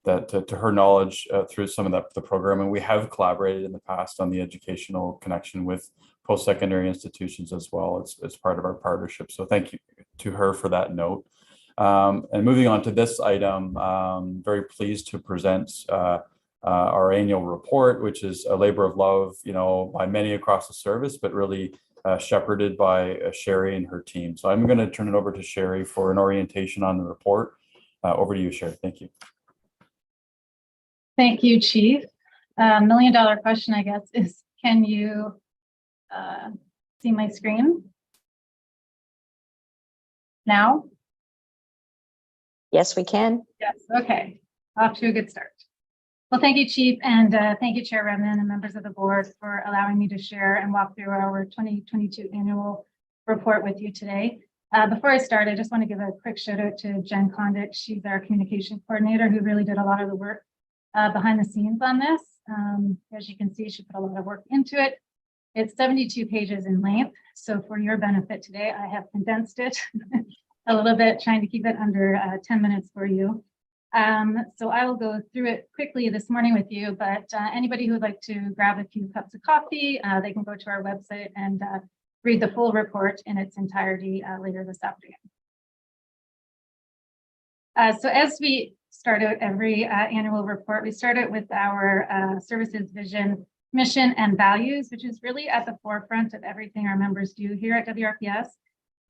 to her knowledge through some of the programming, we have collaborated in the past on the educational connection with post-secondary institutions as well. It's part of our partnership. So thank you to her for that note. And moving on to this item, very pleased to present our annual report, which is a labor of love, by many across the service, but really shepherded by Sherry and her team. So I'm going to turn it over to Sherry for an orientation on the report. Over to you, Sherry. Thank you.
Thank you, Chief. $1 million question, I guess, is can you see my screen now?
Yes, we can.
Yes, okay. Off to a good start. Well, thank you, Chief, and thank you, Chair Redmond and members of the board for allowing me to share and walk through our 2022 annual report with you today. Before I start, I just want to give a quick shout out to Jen Condick. She's our communication coordinator who really did a lot of the work behind the scenes on this. As you can see, she put a lot of work into it. It's 72 pages in length. So for your benefit today, I have condensed it a little bit, trying to keep it under 10 minutes for you. So I will go through it quickly this morning with you, but anybody who would like to grab a few cups of coffee, they can go to our website and read the full report in its entirety later this afternoon. So as we start out every annual report, we start out with our services vision, mission, and values, which is really at the forefront of everything our members do here at WRPS.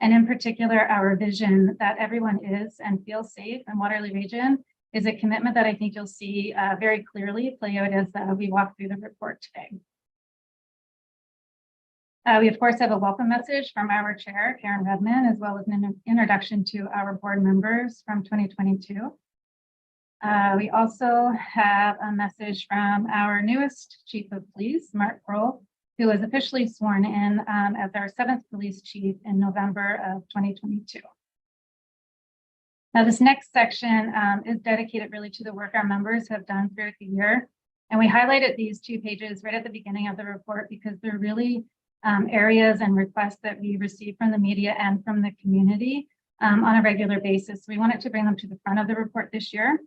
And in particular, our vision that everyone is and feels safe in Waterloo region is a commitment that I think you'll see very clearly play out as we walk through the report today. We, of course, have a welcome message from our chair, Karen Redmond, as well as an introduction to our board members from 2022. We also have a message from our newest chief of police, Mark Kroll, who was officially sworn in as our 7th police chief in November of 2022. Now, this next section is dedicated really to the work our members have done throughout the year. And we highlighted these 2 pages right at the beginning of the report because they're really areas and requests that we receive from the media and from the community on a regular basis. We wanted to bring them to the front of the report this year.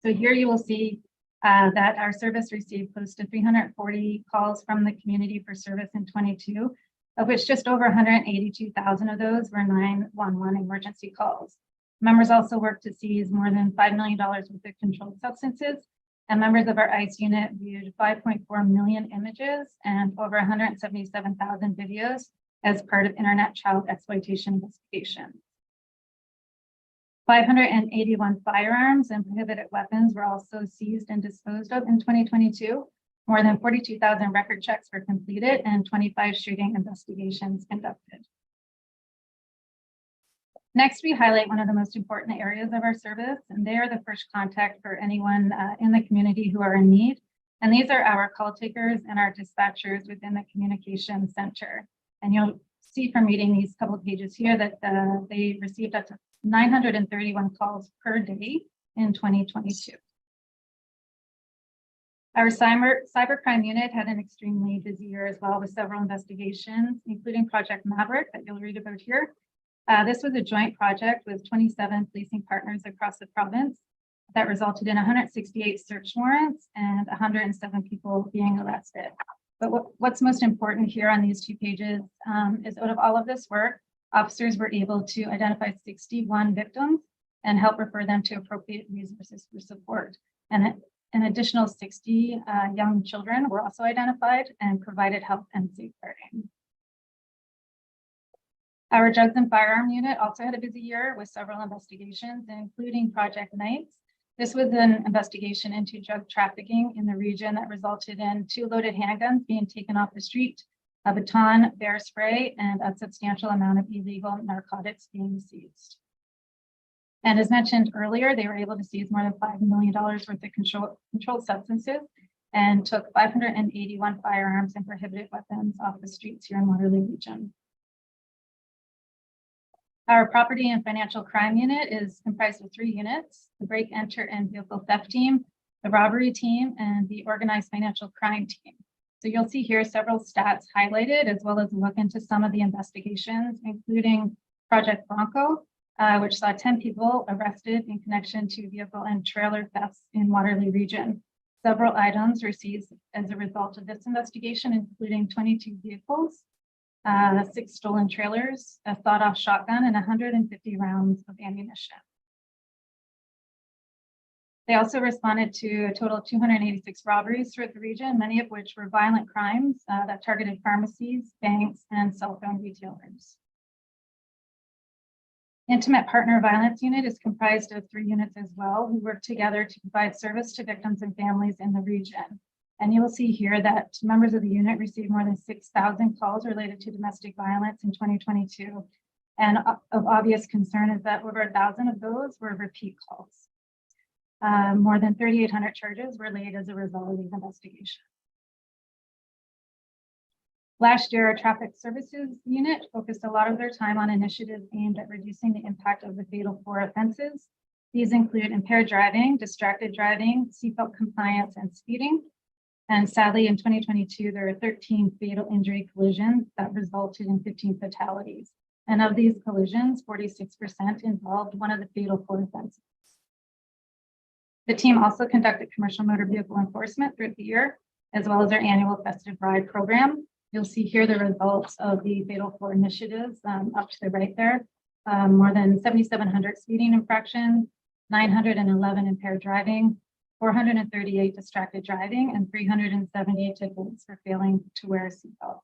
So here you will see that our service received close to 340 calls from the community for service in 22, of which just over 182,000 of those were 911 emergency calls. Members also worked to seize more than $5 million worth of controlled substances, and members of our ICE unit viewed 5.4 million images and over 177,000 videos as part of internet child exploitation investigations. 581 firearms and prohibited weapons were also seized and disposed of in 2022. More than 42,000 record checks were completed and 25 shooting investigations conducted. Next, we highlight one of the most important areas of our service, and they are the first contact for anyone in the community who are in need. And these are our call takers and our dispatchers within the communication center. And you'll see from reading these couple of pages here that they received up to 931 calls per day in 2022. Our cybercrime unit had an extremely busy year as well with several investigations, including Project Maverick that you'll read about here. This was a joint project with 27 policing partners across the province that resulted in 168 search warrants and 107 people being arrested. But what's most important here on these 2 pages is out of all of this work, officers were able to identify 61 victims and help refer them to appropriate resources for support. And an additional 60 young children were also identified and provided help and safeguarding. Our drugs and firearm unit also had a busy year with several investigations, including Project Knights. This was an investigation into drug trafficking in the region that resulted in 2 loaded handguns being taken off the street, a baton, bear spray, and a substantial amount of illegal narcotics being seized. And as mentioned earlier, they were able to seize more than $5 million worth of controlled substances and took 581 firearms and prohibited weapons off the streets here in Waterloo region. Our property and financial crime unit is comprised of 3 units: the break, enter, and vehicle theft team, the robbery team, and the organized financial crime team. So you'll see here several stats highlighted, as well as a look into some of the investigations, including Project Bronco, which saw 10 people arrested in connection to vehicle and trailer thefts in Waterloo region. Several items were seized as a result of this investigation, including 22 vehicles, 6 stolen trailers, a sawed-off shotgun, and 150 rounds of ammunition. They also responded to a total of 286 robberies throughout the region, many of which were violent crimes that targeted pharmacies, banks, and cell phone retailers. Intimate Partner Violence Unit is comprised of 3 units as well, who work together to provide service to victims and families in the region. And you will see here that members of the unit received more than 6,000 calls related to domestic violence in 2022. And of obvious concern is that over 1,000 of those were repeat calls. More than 3,800 charges were laid as a result of these investigations. Last year, our Traffic Services Unit focused a lot of their time on initiatives aimed at reducing the impact of the Fatal 4 offenses. These include impaired driving, distracted driving, seatbelt compliance, and speeding. And sadly, in 2022, there were 13 fatal injury collisions that resulted in 15 fatalities. And of these collisions, 46% involved one of the Fatal 4 offenses. The team also conducted commercial motor vehicle enforcement throughout the year, as well as our annual Festive Ride program. You'll see here the results of the Fatal 4 initiatives up to the right there. More than 7,700 speeding infractions, 911 impaired driving, 438 distracted driving, and 378 tickets for failing to wear a seatbelt.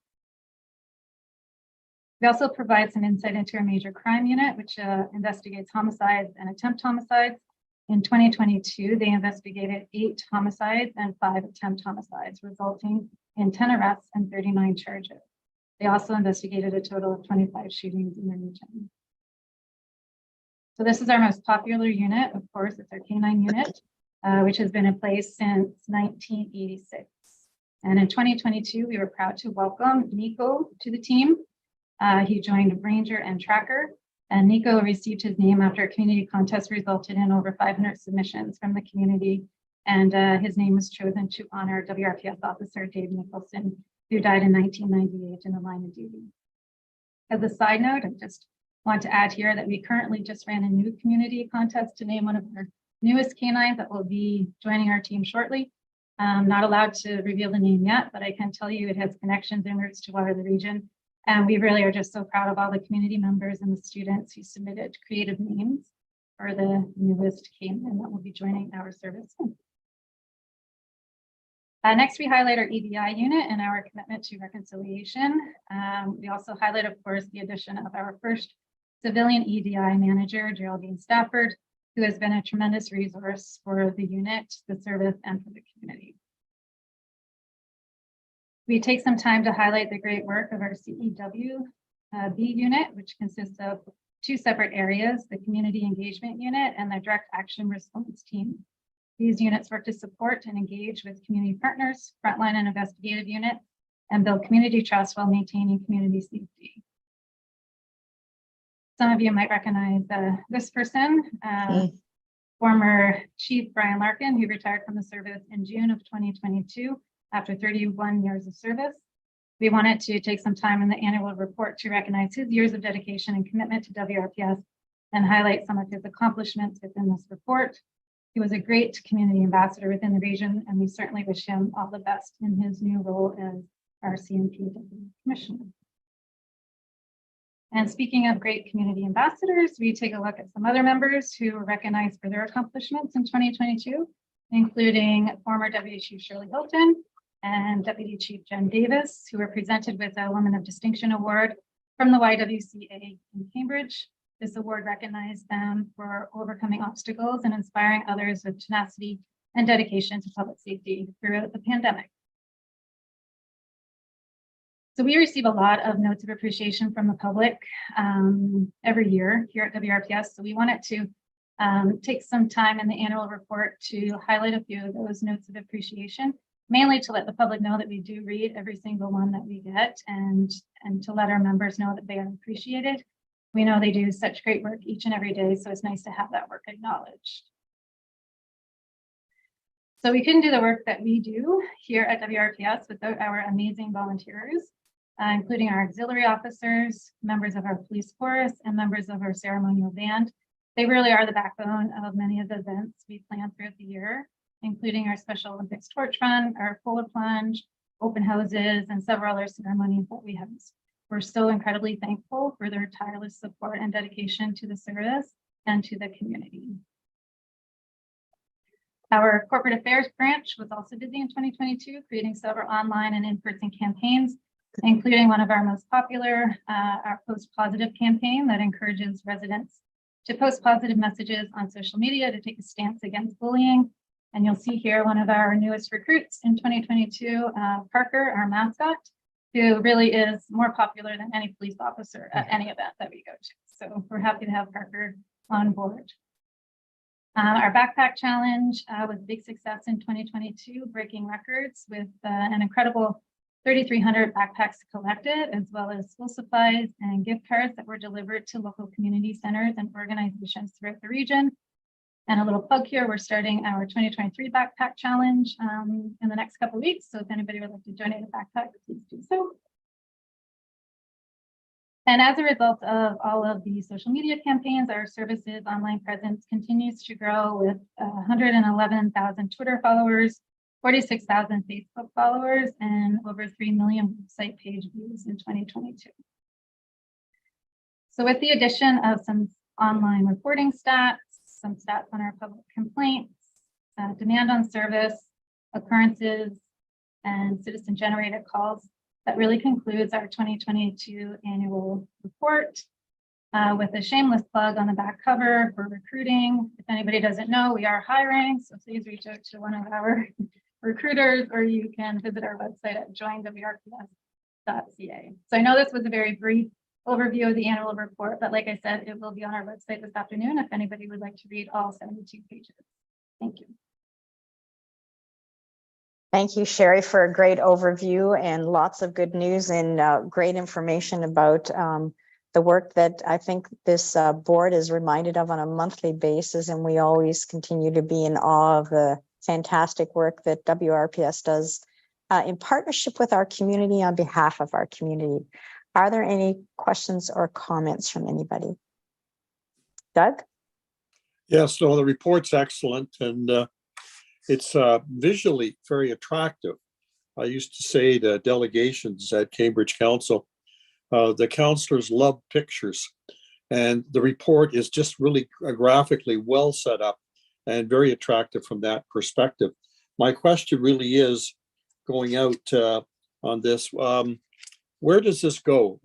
We also provide some insight into our major crime unit, which investigates homicides and attempt homicides. In 2022, they investigated 8 homicides and 5 attempt homicides, resulting in 10 arrests and 39 charges. They also investigated a total of 25 shootings in the region. So this is our most popular unit. Of course, it's our K9 unit, which has been in place since 1986. And in 2022, we were proud to welcome Nico to the team. He joined Ranger and Tracker. And Nico received his name after a community contest resulted in over 500 submissions from the community. And his name was chosen to honor WRPS officer Dave Nicholson, who died in 1998 in the line of duty. As a side note, I just want to add here that we currently just ran a new community contest to name one of our newest canines that will be joining our team shortly. I'm not allowed to reveal the name yet, but I can tell you it has connections and roots to Waterloo region. And we really are just so proud of all the community members and the students who submitted creative names for the newest canine that will be joining our service. Next, we highlight our EDI unit and our commitment to reconciliation. We also highlight, of course, the addition of our first civilian EDI manager, Geraldine Stafford, who has been a tremendous resource for the unit, the service, and for the community. We take some time to highlight the great work of our CEW B unit, which consists of 2 separate areas, the Community Engagement Unit and the Direct Action Response Team. These units work to support and engage with community partners, frontline and investigative units, and build community trust while maintaining community safety. Some of you might recognize this person, former Chief Brian Larkin, who retired from the service in June of 2022 after 31 years of service. We wanted to take some time in the annual report to recognize his years of dedication and commitment to WRPS and highlight some of his accomplishments within this report. He was a great community ambassador within the region, and we certainly wish him all the best in his new role as our CMP Deputy Commissioner. And speaking of great community ambassadors, we take a look at some other members who were recognized for their accomplishments in 2022, including former Deputy Chief Shirley Hilton and Deputy Chief Jen Davis, who were presented with a Woman of Distinction Award from the YWCA in Cambridge. This award recognized them for overcoming obstacles and inspiring others with tenacity and dedication to public safety throughout the pandemic. So we receive a lot of notes of appreciation from the public every year here at WRPS. So we wanted to take some time in the annual report to highlight a few of those notes of appreciation, mainly to let the public know that we do read every single one that we get and to let our members know that they are appreciated. We know they do such great work each and every day, so it's nice to have that work acknowledged. So we couldn't do the work that we do here at WRPS without our amazing volunteers, including our auxiliary officers, members of our police force, and members of our ceremonial band. They really are the backbone of many of the events we plan throughout the year, including our Special Olympics torch run, our polar plunge, open houses, and several other ceremonies that we have We're so incredibly thankful for their tireless support and dedication to the service and to the community. Our corporate affairs branch was also busy in 2022, creating several online and in-person campaigns, including one of our most popular, our Post Positive campaign that encourages residents to post positive messages on social media to take a stance against bullying. And you'll see here one of our newest recruits in 2022, Parker, our mascot, who really is more popular than any police officer at any event that we go to. So we're happy to have Parker on board. Our backpack challenge was a big success in 2022, breaking records with an incredible 3,300 backpacks collected, as well as school supplies and gift cards that were delivered to local community centers and organizations throughout the region. And a little plug here, we're starting our 2023 backpack challenge in the next couple of weeks. So if anybody would like to donate a backpack, please do so. And as a result of all of the social media campaigns, our services online presence continues to grow with 111,000 Twitter followers, 46,000 Facebook followers, and over 3 million website page views in 2022. So with the addition of some online reporting stats, some stats on our public complaints, demand on service, occurrences, and citizen-generated calls, that really concludes our 2022 annual report with a shameless plug on the back cover for recruiting. If anybody doesn't know, we are hiring, so please reach out to one of our recruiters, or you can visit our website at joinwrps.ca. So I know this was a very brief overview of the annual report, but like I said, it will be on our website this afternoon if anybody would like to read all 72 pages. Thank you.
Thank you, Sherry, for a great overview and lots of good news and great information about the work that I think this board is reminded of on a monthly basis. And we always continue to be in awe of the fantastic work that WRPS does in partnership with our community on behalf of our community. Are there any questions or comments from anybody? Doug?
Yes, no, the report's excellent, and it's visually very attractive. I used to say to delegations at Cambridge Council, the councillors love pictures, and the report is just really graphically well set up and very attractive from that perspective. My question really is going out on this. Where does this go?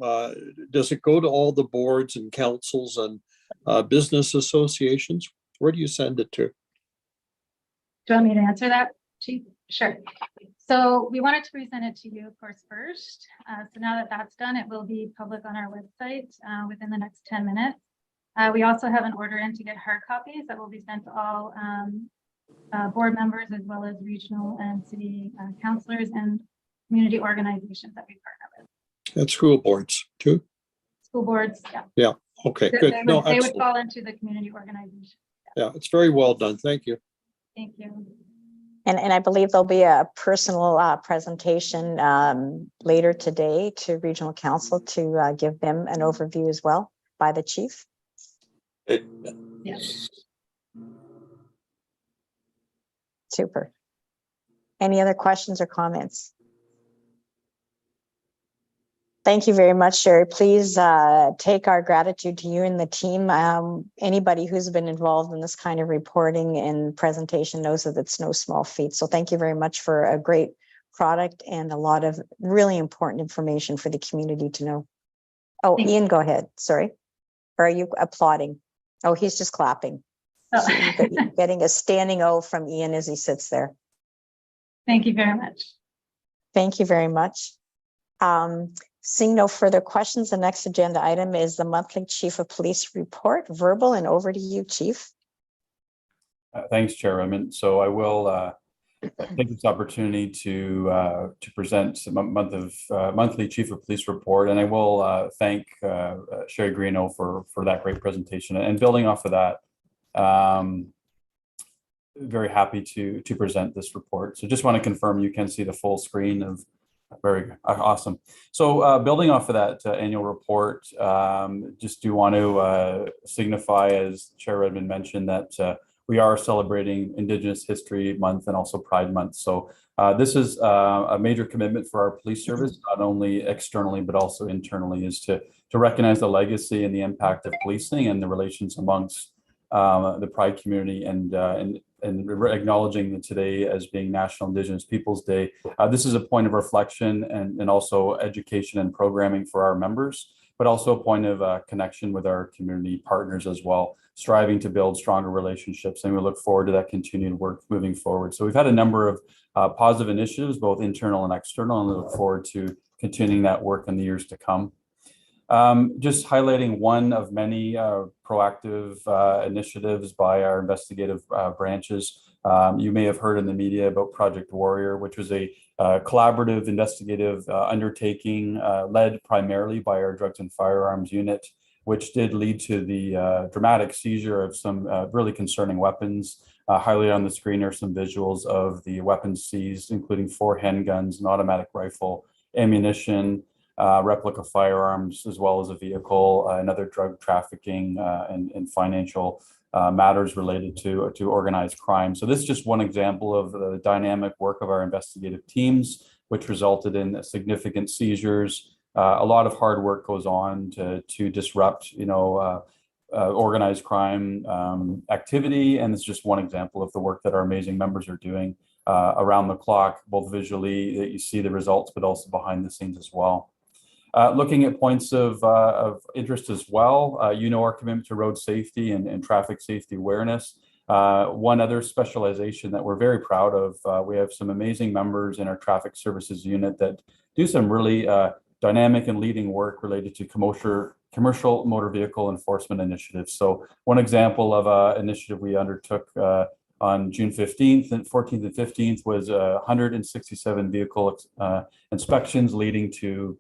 Does it go to all the boards and councils and business associations? Where do you send it to?
Do you want me to answer that, Chief? Sure. So we wanted to present it to you, of course, first. So now that that's done, it will be public on our website within the next 10 minutes. We also have an order in to get hard copies that will be sent to all board members, as well as regional and city councilors and community organizations that we partner with.
At school boards too?
School boards, yeah.
Yeah, okay, good.
They would fall into the community organization.
Yeah, it's very well done. Thank you.
Thank you.
And I believe there'll be a personal presentation later today to regional council to give them an overview as well by the chief.
Yes.
Super. Any other questions or comments? Thank you very much, Sherry. Please take our gratitude to you and the team. Anybody who's been involved in this kind of reporting and presentation knows that it's no small feat. So thank you very much for a great product and a lot of really important information for the community to know. Oh, Ian, go ahead. Sorry. Or are you applauding? Oh, he's just clapping.
Oh.
So getting a standing O from Ian as he sits there.
Thank you very much.
Thank you very much. Seeing no further questions, the next agenda item is the monthly Chief of Police report, verbal, and over to you, Chief.
Thanks, Chairwoman. So I will take this opportunity to present a monthly Chief of Police report, and I will thank Sherry Greeno for that great presentation. And building off of that, very happy to present this report. So just want to confirm you can see the full screen of. Very awesome. So building off of that annual report, just do want to signify, as Chair Redmond mentioned, that we are celebrating Indigenous History Month and also Pride Month. So This is a major commitment for our police service, not only externally, but also internally, is to recognize the legacy and the impact of policing and the relations amongst the Pride community, and acknowledging that today as being National Indigenous Peoples Day. This is a point of reflection and also education and programming for our members, but also a point of connection with our community partners as well, striving to build stronger relationships. And we look forward to that continued work moving forward. So we've had a number of positive initiatives, both internal and external, and we look forward to continuing that work in the years to come. Just highlighting one of many proactive initiatives by our investigative branches. You may have heard in the media about Project Warrior, which was a collaborative investigative undertaking led primarily by our Drugs and Firearms Unit, which did lead to the dramatic seizure of some really concerning weapons. Highlighted on the screen are some visuals of the weapons seized, including 4 handguns, an automatic rifle, ammunition, replica firearms, as well as a vehicle, and other drug trafficking and financial matters related to organized crime. So this is just one example of the dynamic work of our investigative teams, which resulted in significant seizures. A lot of hard work goes on to disrupt, organized crime activity, and it's just one example of the work that our amazing members are doing around the clock, both visually that you see the results, but also behind the scenes as well. Looking at points of interest as well, our commitment to road safety and traffic safety awareness. One other specialization that we're very proud of, we have some amazing members in our traffic services unit that do some really dynamic and leading work related to commercial motor vehicle enforcement initiatives. So one example of an initiative we undertook on June 15th and 14th and 15th was 167 vehicle inspections, leading to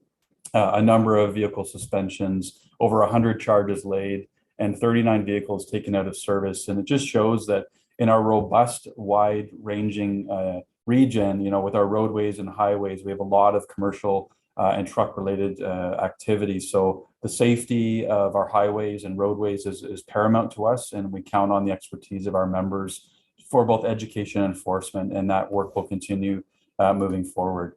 a number of vehicle suspensions, over 100 charges laid, and 39 vehicles taken out of service. And it just shows that in our robust, wide-ranging region, with our roadways and highways, we have a lot of commercial and truck-related activities. So the safety of our highways and roadways is paramount to us, and we count on the expertise of our members for both education and enforcement, and that work will continue moving forward.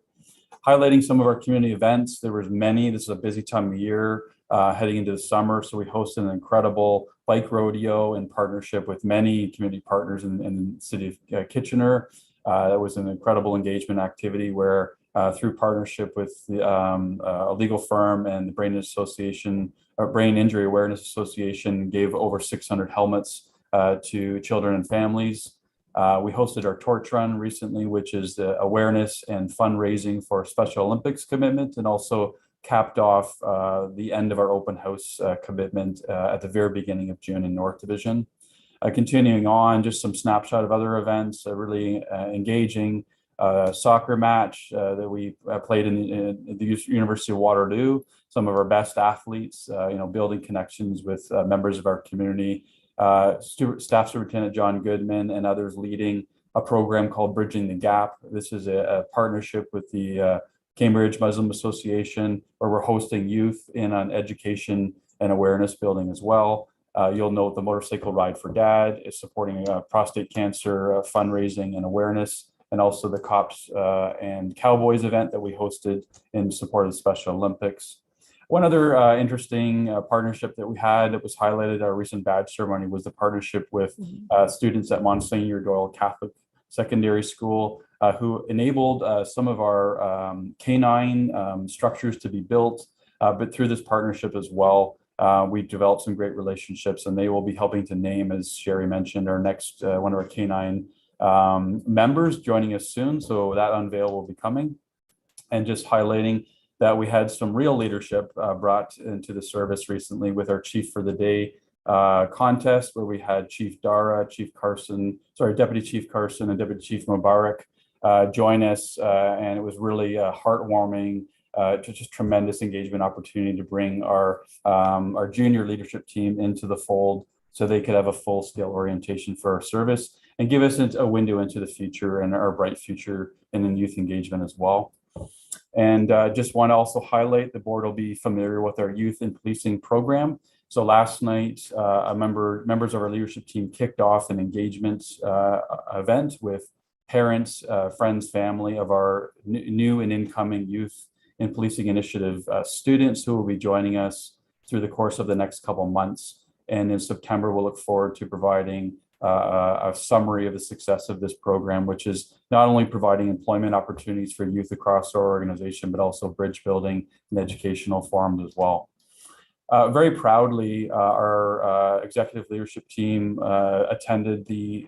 Highlighting some of our community events, there was many. This is a busy time of year heading into the summer, so we hosted an incredible bike rodeo in partnership with many community partners in the city of Kitchener. That was an incredible engagement activity where through partnership with a legal firm and the Brain Injury Awareness Association, gave over 600 helmets to children and families. We hosted our torch run recently, which is the awareness and fundraising for Special Olympics commitment, and also capped off the end of our open house commitment at the very beginning of June in North Division. Continuing on, just some snapshot of other events, really engaging soccer match that we played in the University of Waterloo. Some of our best athletes, building connections with members of our community. Staff Superintendent John Goodman and others leading a program called Bridging the Gap. This is a partnership with the Cambridge Muslim Association, where we're hosting youth in on education and awareness building as well. You'll note the Motorcycle Ride for Dad is supporting prostate cancer fundraising and awareness, and also the Cops and Cowboys event that we hosted in support of the Special Olympics. One other interesting partnership that we had that was highlighted at our recent badge ceremony was the partnership with students at Monsignor Doyle Catholic Secondary School, who enabled some of our canine structures to be built. But through this partnership as well, we've developed some great relationships, and they will be helping to name, as Sherry mentioned, our next one of our canine members joining us soon. So that unveil will be coming. And just highlighting that we had some real leadership brought into the service recently with our Chief for the Day contest, where we had Chief Dara, Deputy Chief Carson and Deputy Chief Mubarak join us. And it was really heartwarming, just tremendous engagement opportunity to bring our junior leadership team into the fold so they could have a full scale orientation for our service and give us a window into the future and our bright future in youth engagement as well. And just want to also highlight, the board will be familiar with our youth and policing program. So last night, members of our leadership team kicked off an engagement event with parents, friends, family of our new and incoming Youth in Policing Initiative students who will be joining us through the course of the next couple months. And in September, we'll look forward to providing a summary of the success of this program, which is not only providing employment opportunities for youth across our organization, but also bridge building and educational forums as well. Very proudly, our executive leadership team attended the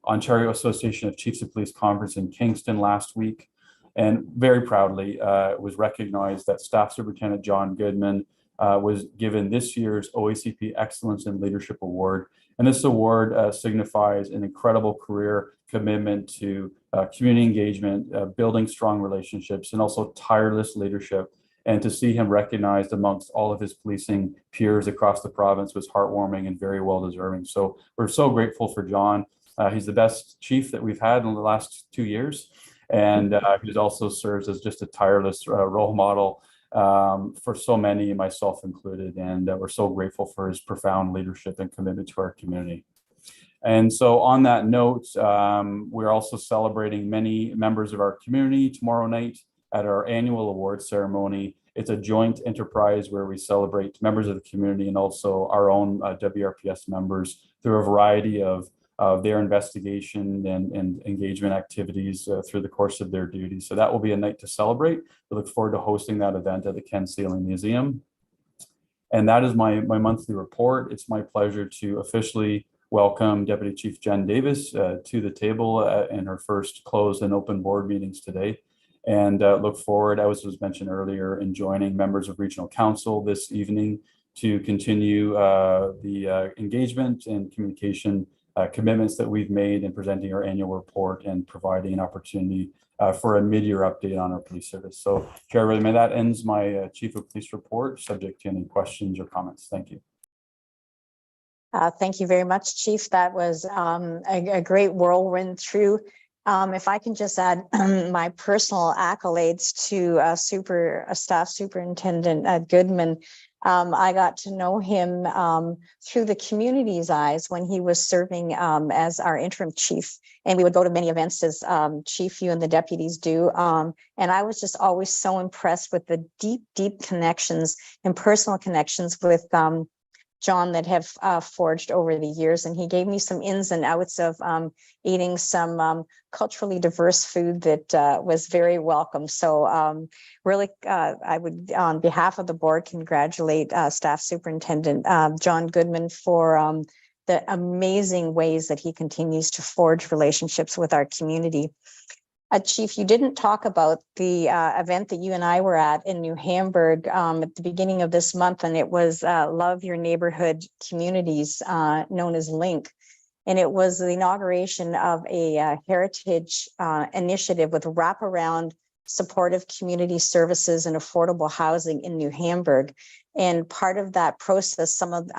Ontario Association of Chiefs of Police Conference in Kingston last week, and very proudly was recognized that Staff Superintendent John Goodman was given this year's OACP Excellence in Leadership Award. And this award signifies an incredible career commitment to community engagement, building strong relationships, and also tireless leadership. And to see him recognized amongst all of his policing peers across the province was heartwarming and very well deserving. So we're so grateful for John. He's the best chief that we've had in the last 2 years. And he also serves as just a tireless role model for so many, myself included, and we're so grateful for his profound leadership and commitment to our community. And so on that note, we're also celebrating many members of our community tomorrow night at our annual award ceremony. It's a joint enterprise where we celebrate members of the community and also our own WRPS members through a variety of their investigation and engagement activities through the course of their duties. So that will be a night to celebrate. We look forward to hosting that event at the Ken Sealing Museum. And that is my monthly report. It's my pleasure to officially welcome Deputy Chief Jen Davis to the table in her first closed and open board meetings today. And look forward, as was mentioned earlier, in joining members of Regional Council this evening to continue the engagement and communication commitments that we've made in presenting our annual report and providing an opportunity for a mid-year update on our police service. So, Chair, that ends my Chief of Police report, subject to any questions or comments. Thank you.
Thank you very much, Chief. That was a great whirlwind through. If I can just add my personal accolades to Staff Superintendent Goodman. I got to know him through the community's eyes when he was serving as our interim chief. And we would go to many events as chief, you and the deputies do. And I was just always so impressed with the deep connections and personal connections with John that have forged over the years. And he gave me some ins and outs of eating some culturally diverse food that was very welcome. So really, I would, on behalf of the board, congratulate Staff Superintendent John Goodman for the amazing ways that he continues to forge relationships with our community. Chief, you didn't talk about the event that you and I were at in New Hamburg at the beginning of this month, and it was Love Your Neighborhood Communities, known as LINK. And it was the inauguration of a heritage initiative with wraparound supportive community services and affordable housing in New Hamburg. And part of that process, some of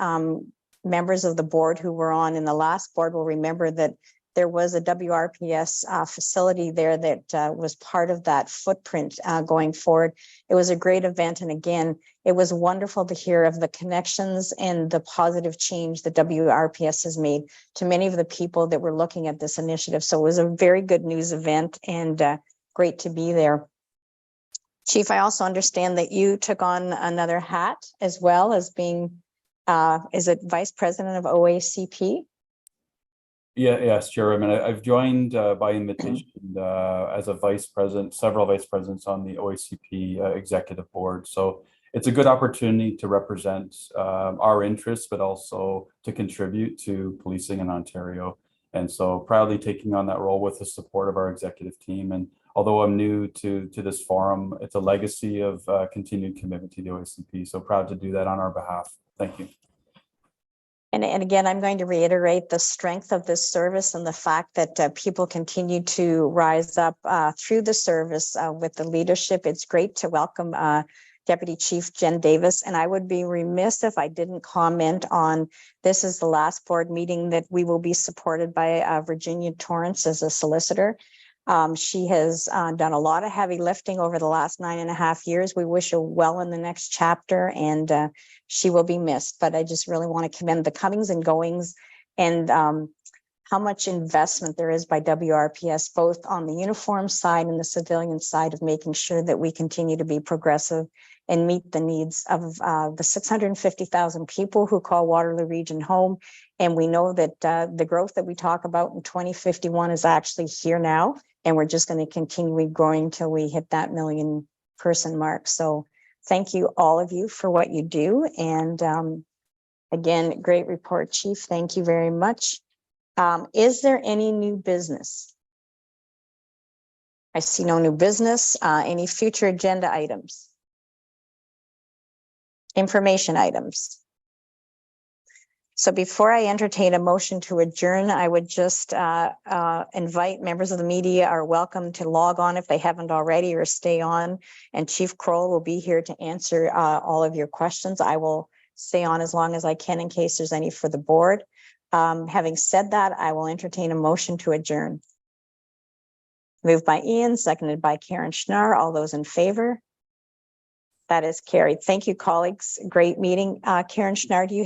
members of the board who were on in the last board will remember that there was a WRPS facility there that was part of that footprint going forward. It was a great event. And again, it was wonderful to hear of the connections and the positive change that WRPS has made to many of the people that were looking at this initiative. So it was a very good news event and great to be there. Chief, I also understand that you took on another hat as well as being, is it Vice President of OACP?
Yes, Chair. I've joined by invitation as a vice president, several vice presidents on the OACP executive board. So it's a good opportunity to represent our interests, but also to contribute to policing in Ontario. And so proudly taking on that role with the support of our executive team. And although I'm new to this forum, it's a legacy of continued commitment to the OACP. So proud to do that on our behalf. Thank you.
And again, I'm going to reiterate the strength of this service and the fact that people continue to rise up through the service with the leadership. It's great to welcome Deputy Chief Jen Davis. And I would be remiss if I didn't comment on, this is the last board meeting that we will be supported by Virginia Torrance as a solicitor. She has done a lot of heavy lifting over the last 9.5 years. We wish her well in the next chapter, and she will be missed. But I just really want to commend the comings and goings and how much investment there is by WRPS, both on the uniform side and the civilian side of making sure that we continue to be progressive and meet the needs of the 650,000 people who call Waterloo Region home. And we know that the growth that we talk about in 2051 is actually here now, and we're just going to continue growing till we hit that 1 million person mark. So thank you, all of you, for what you do. And again, great report, Chief. Thank you very much. Is there any new business? I see no new business. Any future agenda items? Information items. So before I entertain a motion to adjourn, I would just invite members of the media are welcome to log on if they haven't already, or stay on. And Chief Kroll will be here to answer all of your questions. I will stay on as long as I can in case there's any for the board. Having said that, I will entertain a motion to adjourn. Moved by Ian, seconded by Karen Schnarr. All those in favor? That is carried. Thank you, colleagues. Great meeting. Karen Schnarr, do you